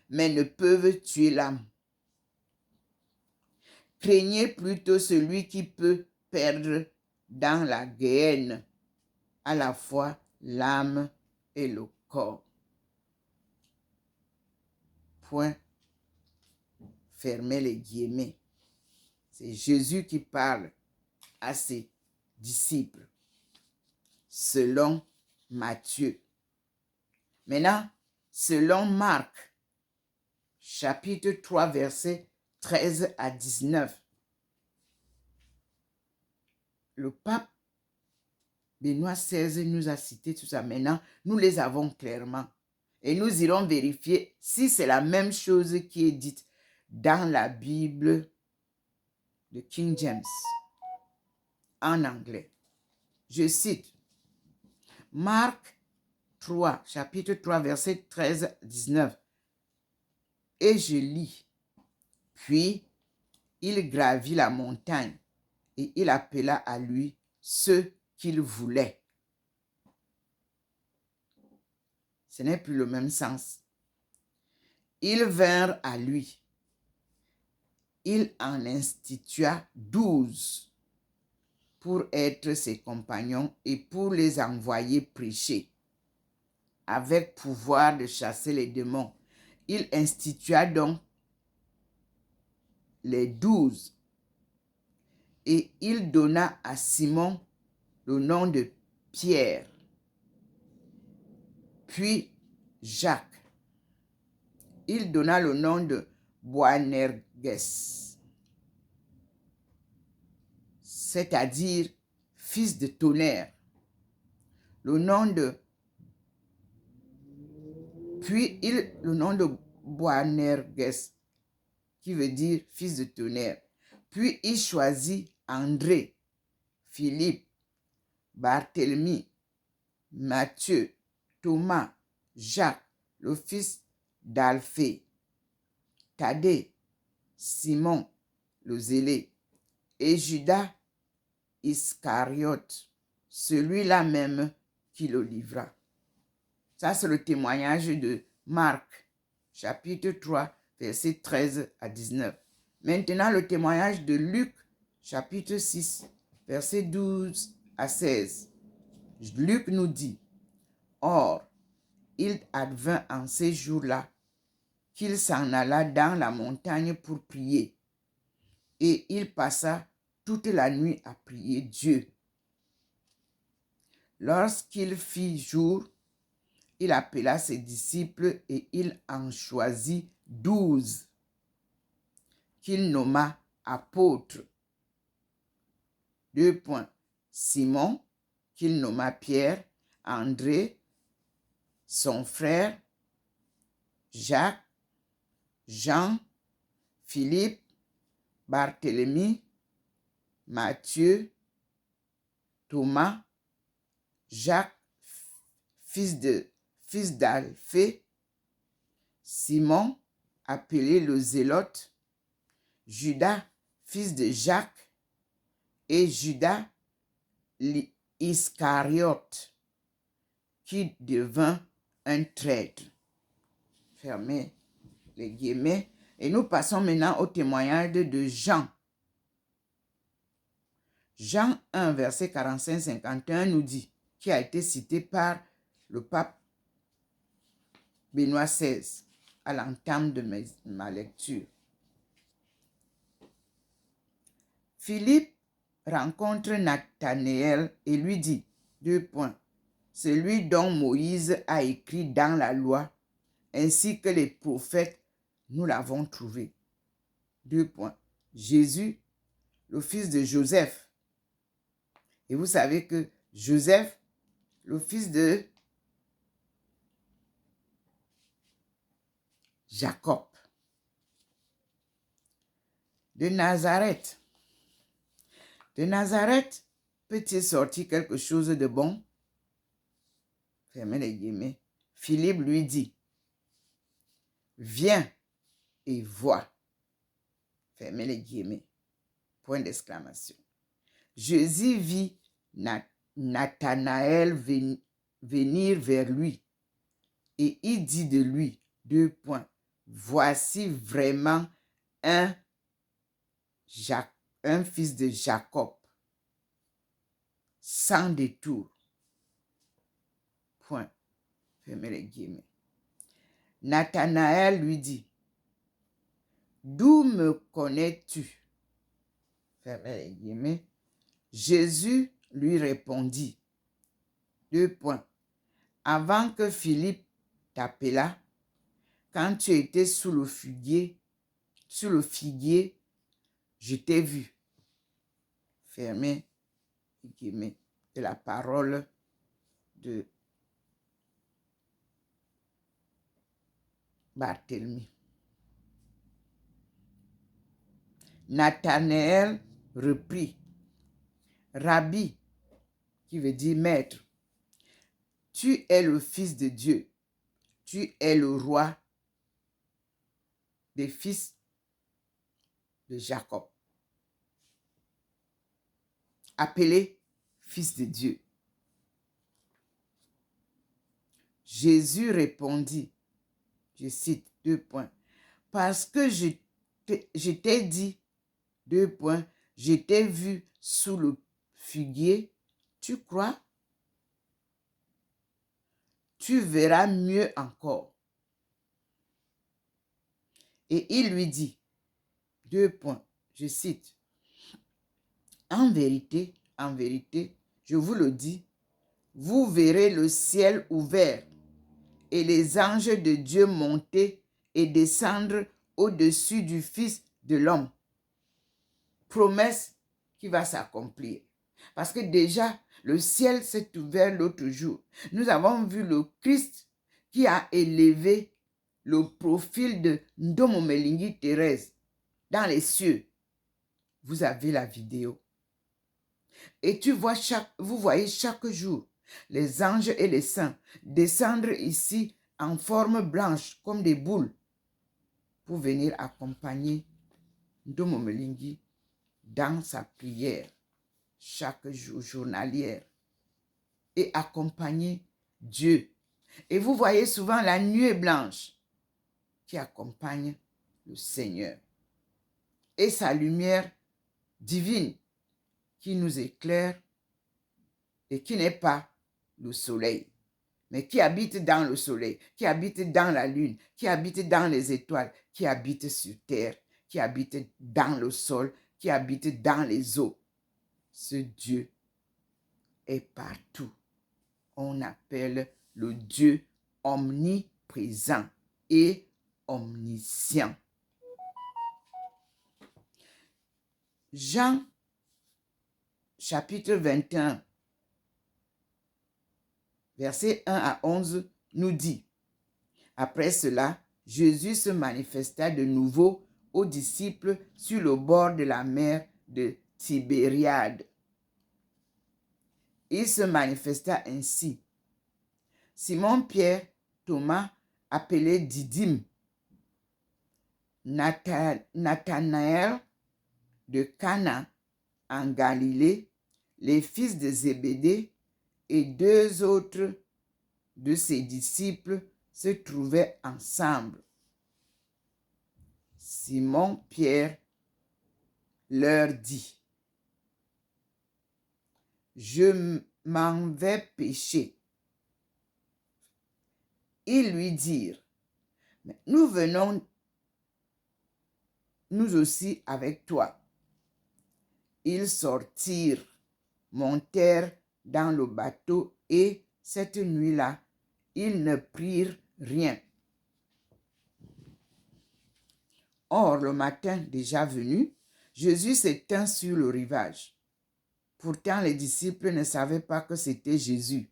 mais ne peuvent tuer l'âme. Craignez plutôt celui qui peut perdre dans la guéhenne à la fois l'âme et le corps. Point. Fermez les guillemets. C'est Jésus qui parle à ses disciples, selon Matthieu. Maintenant, selon Marc, chapitre 3, versets 13 à 19. Le pape Benoît XVI nous a cité tout ça. Maintenant, nous les avons clairement. Et nous irons vérifier si c'est la même chose qui est dite dans la Bible de King James en anglais. Je cite Marc 3, chapitre 3, verset 13 à 19. Et je lis. Puis, il gravit la montagne et il appela à lui ceux qu'il voulait. Ce n'est plus le même sens. Ils vinrent à lui. Il en institua 12 pour être ses compagnons et pour les envoyer prêcher. Avec pouvoir de chasser les démons, il institua donc les 12. Et il donna à Simon le nom de Pierre, puis Jacques. Il donna le nom de Boanerges, c'est-à-dire fils de tonnerre. Le nom de Boanerges qui veut dire fils de tonnerre. Puis il choisit André, Philippe, Barthélemy, Matthieu, Thomas, Jacques, le fils d'Alphée, Thaddée, Simon, le zélé, et Judas Iscariote, celui-là même qui le livra. Ça, c'est le témoignage de Marc, chapitre 3, versets 13 à 19. Maintenant, le témoignage de Luc, chapitre 6, versets 12 à 16. Luc nous dit, « Or, il advint en ces jours-là qu'il s'en alla dans la montagne pour prier, et il passa toute la nuit à prier Dieu. Lorsqu'il fit jour, il appela ses disciples et il en choisit 12, qu'il nomma apôtres. 2 points. Simon, qu'il nomma Pierre, André, son frère, Jacques, Jean, Philippe, Barthélemy, Matthieu, Thomas, Jacques, fils d'Alphée, Simon, appelé le Zélote, Judas, fils de Jacques, et Judas Iscariote, qui devint un traître. Fermez les guillemets. Et nous passons maintenant au témoignage de Jean. Jean 1, verset 45-51 nous dit, qui a été cité par le pape Benoît XVI à l'entame de ma lecture. Philippe rencontre Nathanaël et lui dit, 2 points, celui dont Moïse a écrit dans la loi, ainsi que les prophètes, nous l'avons trouvé. 2 points, Jésus, le fils de Joseph. Et vous savez que Joseph, le fils de Jacob, de Nazareth. De Nazareth peut-il sortir quelque chose de bon? Fermez les guillemets. Philippe lui dit, viens et vois. Fermez les guillemets. Point d'exclamation. Jésus vit Nathanaël venir vers lui et il dit de lui, 2 points, voici vraiment un fils de Jacob, sans détour. Point. Fermez les guillemets. Nathanaël lui dit, d'où me connais-tu? Fermez les guillemets. Jésus lui répondit, 2 points, avant que Philippe t'appelât, quand tu étais sous le figuier, je t'ai vu. Fermez les guillemets. De la parole de Barthélemy. Nathanaël reprit, Rabbi, qui veut dire maître, tu es le fils de Dieu, tu es le roi des fils de Jacob, appelé fils de Dieu. Jésus répondit, je cite, 2 points, parce que je t'ai dit, 2 points, je t'ai vu sous le figuier, tu crois? Tu verras mieux encore. Et il lui dit, 2 points, je cite, en vérité, je vous le dis, vous verrez le ciel ouvert et les anges de Dieu monter et descendre au-dessus du Fils de l'homme. Promesse qui va s'accomplir. Parce que déjà, le ciel s'est ouvert l'autre jour. Nous avons vu le Christ qui a élevé le profil de Ndomo Melingi Thérèse dans les cieux. Vous avez la vidéo. Et vous voyez chaque jour les anges et les saints descendre ici en forme blanche comme des boules pour venir accompagner Ndomo Melingi dans sa prière chaque jour journalière et accompagner Dieu. Et vous voyez souvent la nuée blanche qui accompagne le Seigneur et sa lumière divine qui nous éclaire et qui n'est pas le soleil, mais qui habite dans le soleil, qui habite dans la lune, qui habite dans les étoiles, qui habite sur terre, qui habite dans le sol, qui habite dans les eaux. Ce Dieu est partout. On appelle le Dieu omniprésent et omniscient. Jean, chapitre 21, versets 1 à 11, nous dit: Après cela, Jésus se manifesta de nouveau aux disciples sur le bord de la mer de Tibériade. Il se manifesta ainsi. Simon-Pierre, Thomas, appelé Didyme, Nathanaël de Cana en Galilée, les fils de Zébédée et deux autres de ses disciples se trouvaient ensemble. Simon-Pierre leur dit: Je m'en vais pêcher. Ils lui dirent: Nous venons nous aussi avec toi. Ils sortirent, montèrent dans le bateau et cette nuit-là, ils ne prirent rien. Or, le matin déjà venu, Jésus s'étend sur le rivage. Pourtant, les disciples ne savaient pas que c'était Jésus.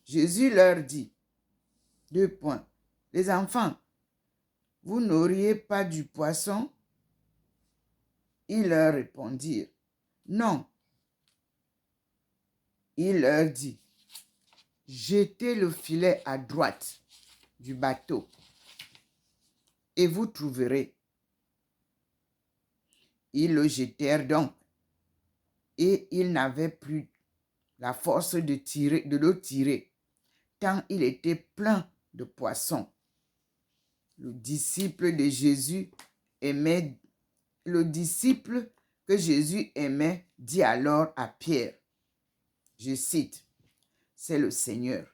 Jésus leur dit, les enfants, vous n'auriez pas du poisson? Ils leur répondirent, non. Il leur dit, jetez le filet à droite du bateau et vous trouverez. Ils le jetèrent donc et ils n'avaient plus la force de le tirer, tant il était plein de poissons. Le disciple que Jésus aimait dit alors à Pierre, je cite, c'est le Seigneur.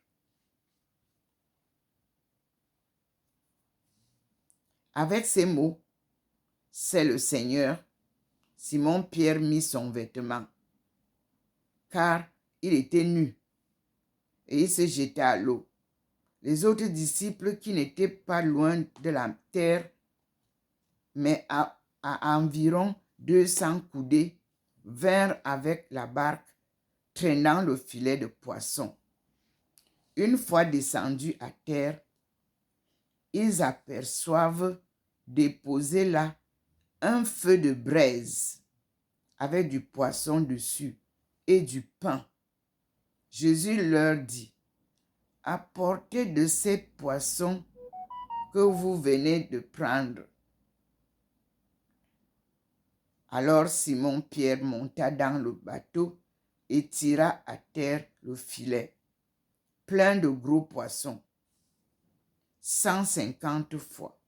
Avec ces mots, c'est le Seigneur, Simon-Pierre mit son vêtement, car il était nu, et il se jeta à l'eau. Les autres disciples qui n'étaient pas loin de la terre, mais à environ 200 coudées, vinrent avec la barque, traînant le filet de poisson. Une fois descendus à terre, ils aperçoivent déposé là un feu de braise avec du poisson dessus et du pain. Jésus leur dit, apportez de ces poissons que vous venez de prendre. Alors Simon-Pierre monta dans le bateau et tira à terre le filet, plein de gros poissons, 150 fois.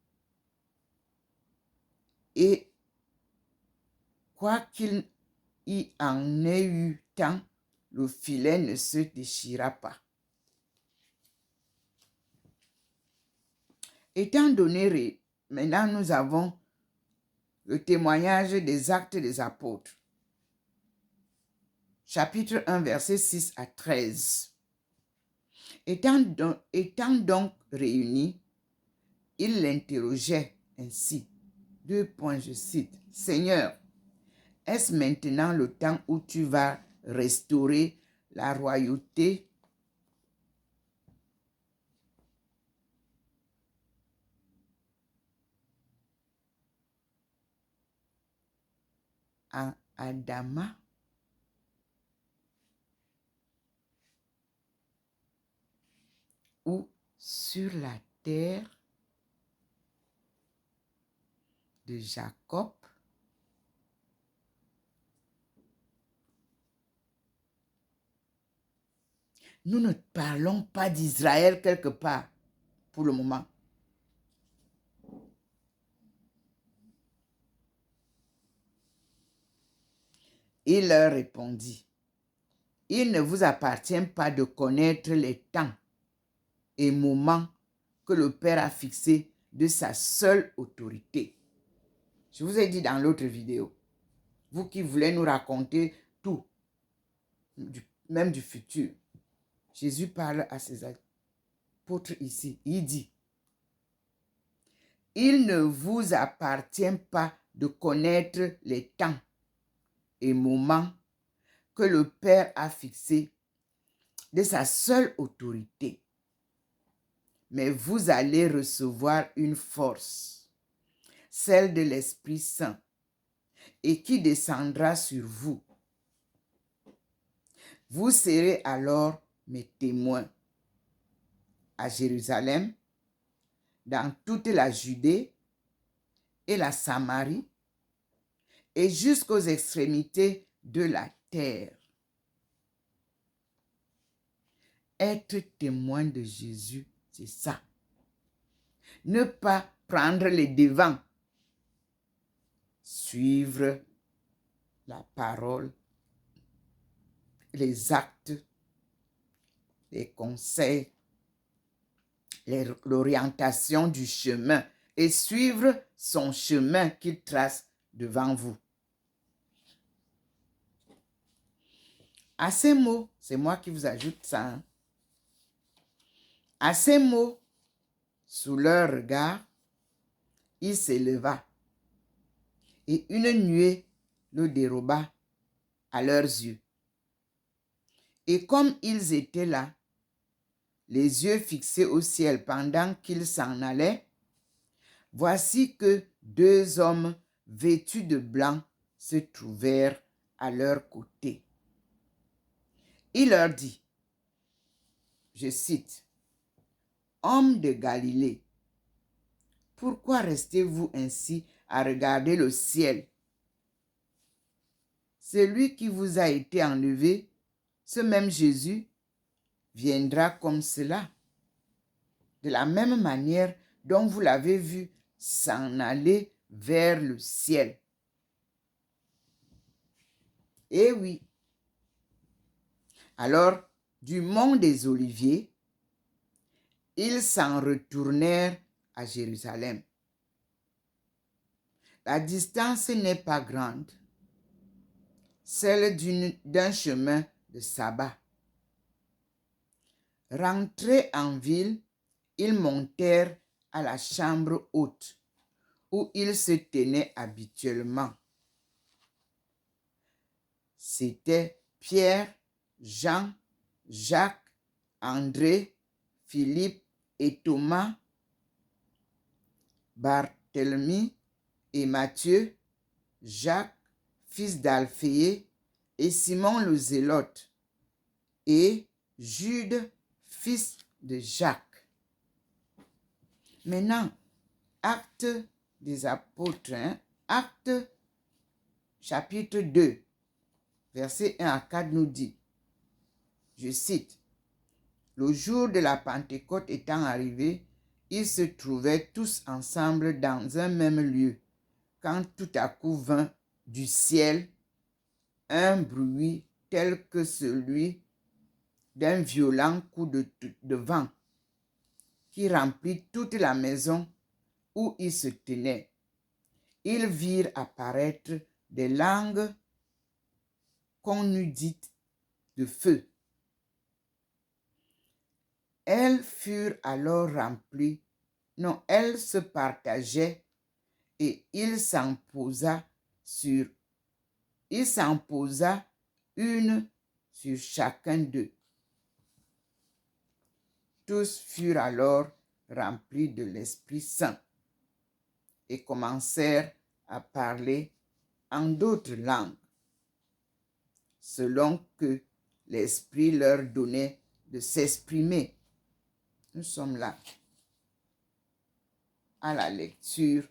Et quoiqu'il y en ait eu tant, le filet ne se déchira pas. Étant donné, maintenant nous avons le témoignage des Actes des Apôtres. Chapitre 1, versets 6 à 13. Étant donc réunis, ils l'interrogeaient ainsi. Je cite, Seigneur, est-ce maintenant le temps où tu vas restaurer la royauté Adama, ou sur la terre de Jacob, nous ne parlons pas d'Israël quelque part pour le moment. Il leur répondit, il ne vous appartient pas de connaître les temps et moments que le Père a fixés de sa seule autorité. Je vous ai dit dans l'autre vidéo, vous qui voulez nous raconter tout, même du futur, Jésus parle à ses apôtres ici. Il dit, il ne vous appartient pas de connaître les temps et moments que le Père a fixés de sa seule autorité. Mais vous allez recevoir une force, celle de l'Esprit Saint, et qui descendra sur vous. Vous serez alors mes témoins à Jérusalem, dans toute la Judée et la Samarie, et jusqu'aux extrémités de la terre. Être témoin de Jésus, c'est ça. Ne pas prendre les devants. Suivre la parole, les actes, les conseils, l'orientation du chemin et suivre son chemin qu'il trace devant vous. À ces mots, c'est moi qui vous ajoute ça. Hein? À ces mots, sous leur regard, il s'éleva et une nuée le déroba à leurs yeux. Et comme ils étaient là, les yeux fixés au ciel pendant qu'ils s'en allaient, voici que deux hommes vêtus de blanc se trouvèrent à leur côté. Il leur dit, je cite, « Hommes de Galilée, pourquoi restez-vous ainsi à regarder le ciel? Celui qui vous a été enlevé, ce même Jésus, viendra comme cela, de la même manière dont vous l'avez vu s'en aller vers le ciel. » Eh oui. Alors, du mont des Oliviers, ils s'en retournèrent à Jérusalem. La distance n'est pas grande, celle d'un chemin de sabbat. Rentrés en ville, ils montèrent à la chambre haute, où ils se tenaient habituellement. C'étaient Pierre, Jean, Jacques, André, Philippe et Thomas, Barthélemy et Matthieu, Jacques, fils d'Alphéé, et Simon le Zélote, et Jude, fils de Jacques. Maintenant, Actes des Apôtres, Actes chapitre 2, versets 1 à 4 nous dit, je cite, « Le jour de la Pentecôte étant arrivé, ils se trouvaient tous ensemble dans un même lieu, quand tout à coup vint du ciel un bruit tel que celui d'un violent coup de vent qui remplit toute la maison où ils se tenaient. Ils virent apparaître des langues qu'on eût dites de feu. Elles furent alors remplies, non, elles se partageaient et il s'en posa une sur chacun d'eux. Tous furent alors remplis de l'Esprit Saint et commencèrent à parler en d'autres langues, selon que l'Esprit leur donnait de s'exprimer. Nous sommes là à la lecture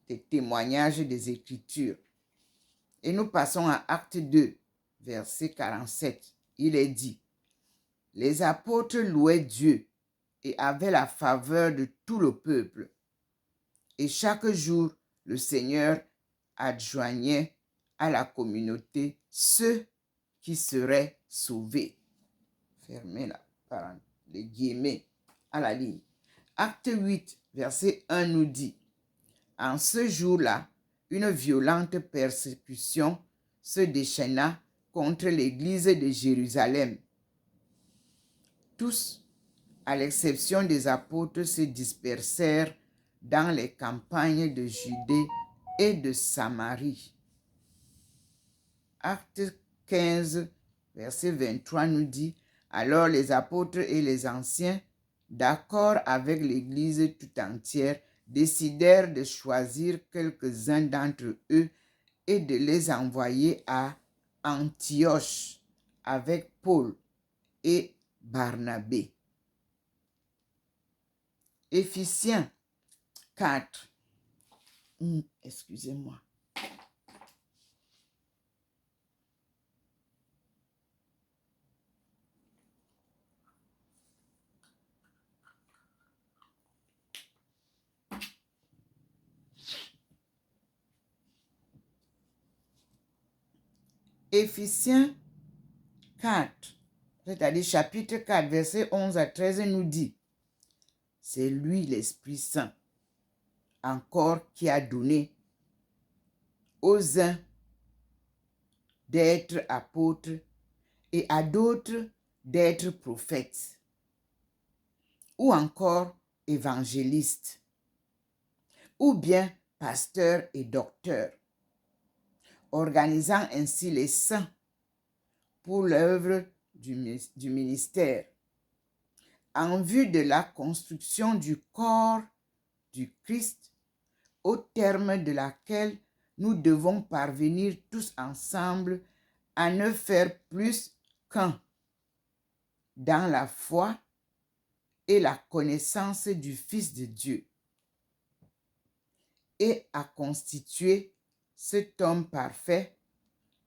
des témoignages des Écritures. Et nous passons à Acte 2, verset 47. Il est dit, « Les apôtres louaient Dieu et avaient la faveur de tout le peuple. Et chaque jour, le Seigneur adjoignait à la communauté ceux qui seraient sauvés. » Fermez les guillemets à la ligne. Acte 8, verset 1 nous dit, « En ce jour-là, une violente persécution se déchaîna contre l'église de Jérusalem. Tous, à l'exception des apôtres, se dispersèrent dans les campagnes de Judée et de Samarie. » Acte 15, verset 23 nous dit, « Alors les apôtres et les anciens, d'accord avec l'Église tout entière, décidèrent de choisir quelques-uns d'entre eux et de les envoyer à Antioche avec Paul et Barnabé. » Éphésiens 4. Excusez-moi. Éphésiens 4, c'est-à-dire chapitre 4, verset 11 à 13 nous dit, « C'est lui l'Esprit Saint, encore qui a donné aux uns d'être apôtres et à d'autres d'être prophètes, ou encore évangélistes, ou bien pasteurs et docteurs, organisant ainsi les saints pour l'œuvre du ministère, en vue de la construction du corps du Christ, au terme de laquelle nous devons parvenir tous ensemble à ne faire plus qu'un dans la foi et la connaissance du Fils de Dieu, et à constituer cet homme parfait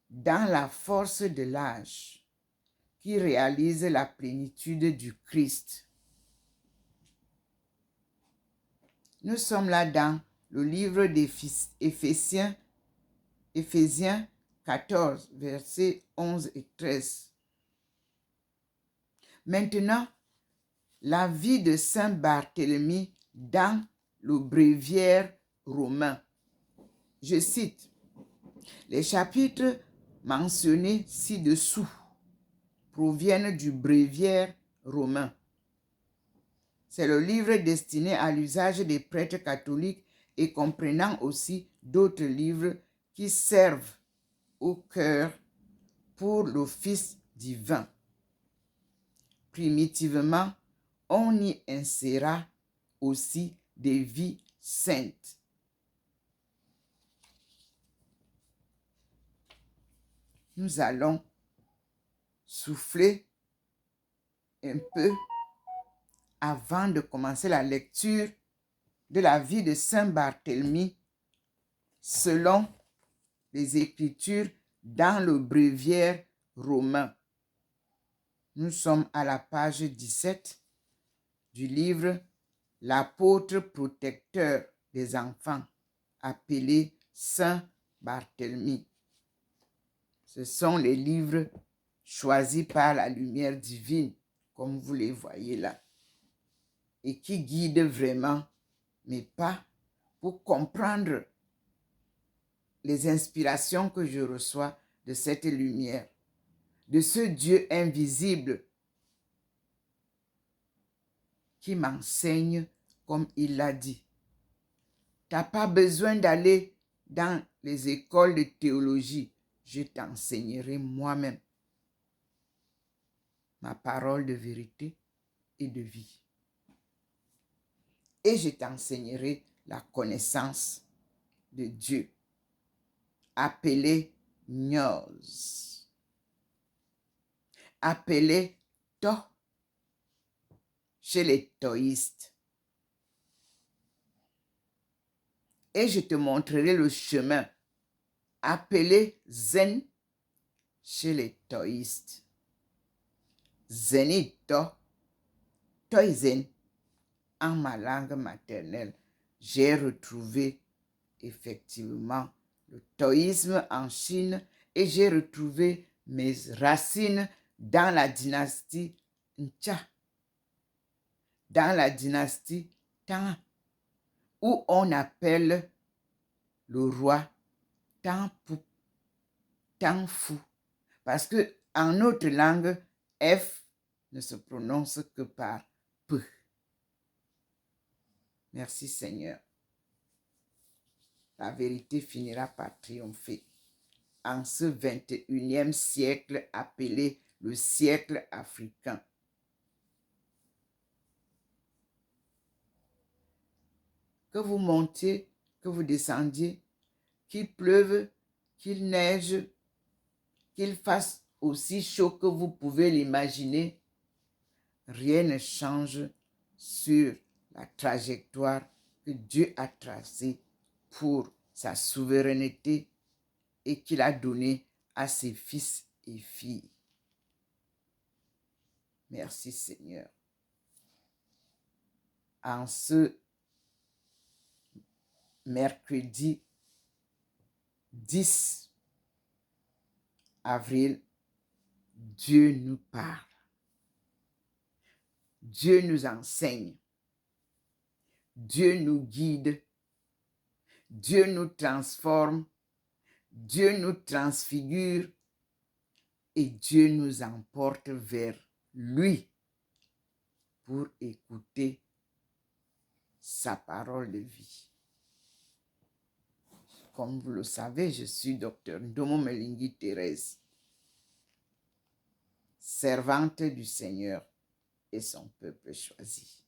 dans la force de l'âge, qui réalise la plénitude du Christ. » Nous sommes là dans le livre d'Éphésiens, Éphésiens 14, versets 11 et 13. Maintenant, la vie de Saint Barthélemy dans le bréviaire romain. Je cite, « Les chapitres mentionnés ci-dessous proviennent du bréviaire romain. C'est le livre destiné à l'usage des prêtres catholiques et comprenant aussi d'autres livres qui servent au cœur pour l'office divin. Primitivement, on y inséra aussi des vies saintes. » Nous allons souffler un peu avant de commencer la lecture de la vie de Saint Barthélemy selon les Écritures dans le bréviaire romain. Nous sommes à la page 17 du livre « L'apôtre protecteur des enfants » appelé Saint Barthélemy. Ce sont les livres choisis par la lumière divine, comme vous les voyez là, et qui guident vraiment mes pas pour comprendre les inspirations que je reçois de cette lumière, de ce Dieu invisible qui m'enseigne comme il l'a dit. Tu n'as pas besoin d'aller dans les écoles de théologie. Je t'enseignerai moi-même ma parole de vérité et de vie. Et je t'enseignerai la connaissance de Dieu, appelé gnoz, appelé to chez les toïstes. Et je te montrerai le chemin appelé zen chez les toïstes. Zenito, toizen, en ma langue maternelle. J'ai retrouvé effectivement le taoïsme en Chine et j'ai retrouvé mes racines dans la dynastie Ncha, dans la dynastie Tang, où on appelle le roi Tangpu, Tangfu, parce que en notre langue, F ne se prononce que par P. Merci Seigneur. La vérité finira par triompher. En ce 21e siècle appelé le siècle africain. Que vous montiez, que vous descendiez, qu'il pleuve, qu'il neige, qu'il fasse aussi chaud que vous pouvez l'imaginer, rien ne change sur la trajectoire que Dieu a tracée pour sa souveraineté et qu'il a donnée à ses fils et filles. Merci Seigneur. En ce mercredi 10 avril, Dieu nous parle. Dieu nous enseigne. Dieu nous guide. Dieu nous transforme. Dieu nous transfigure. Et Dieu nous emporte vers lui pour écouter sa parole de vie. Comme vous le savez, je suis docteur Ndomo Melingi Thérèse, servante du Seigneur et son peuple choisi.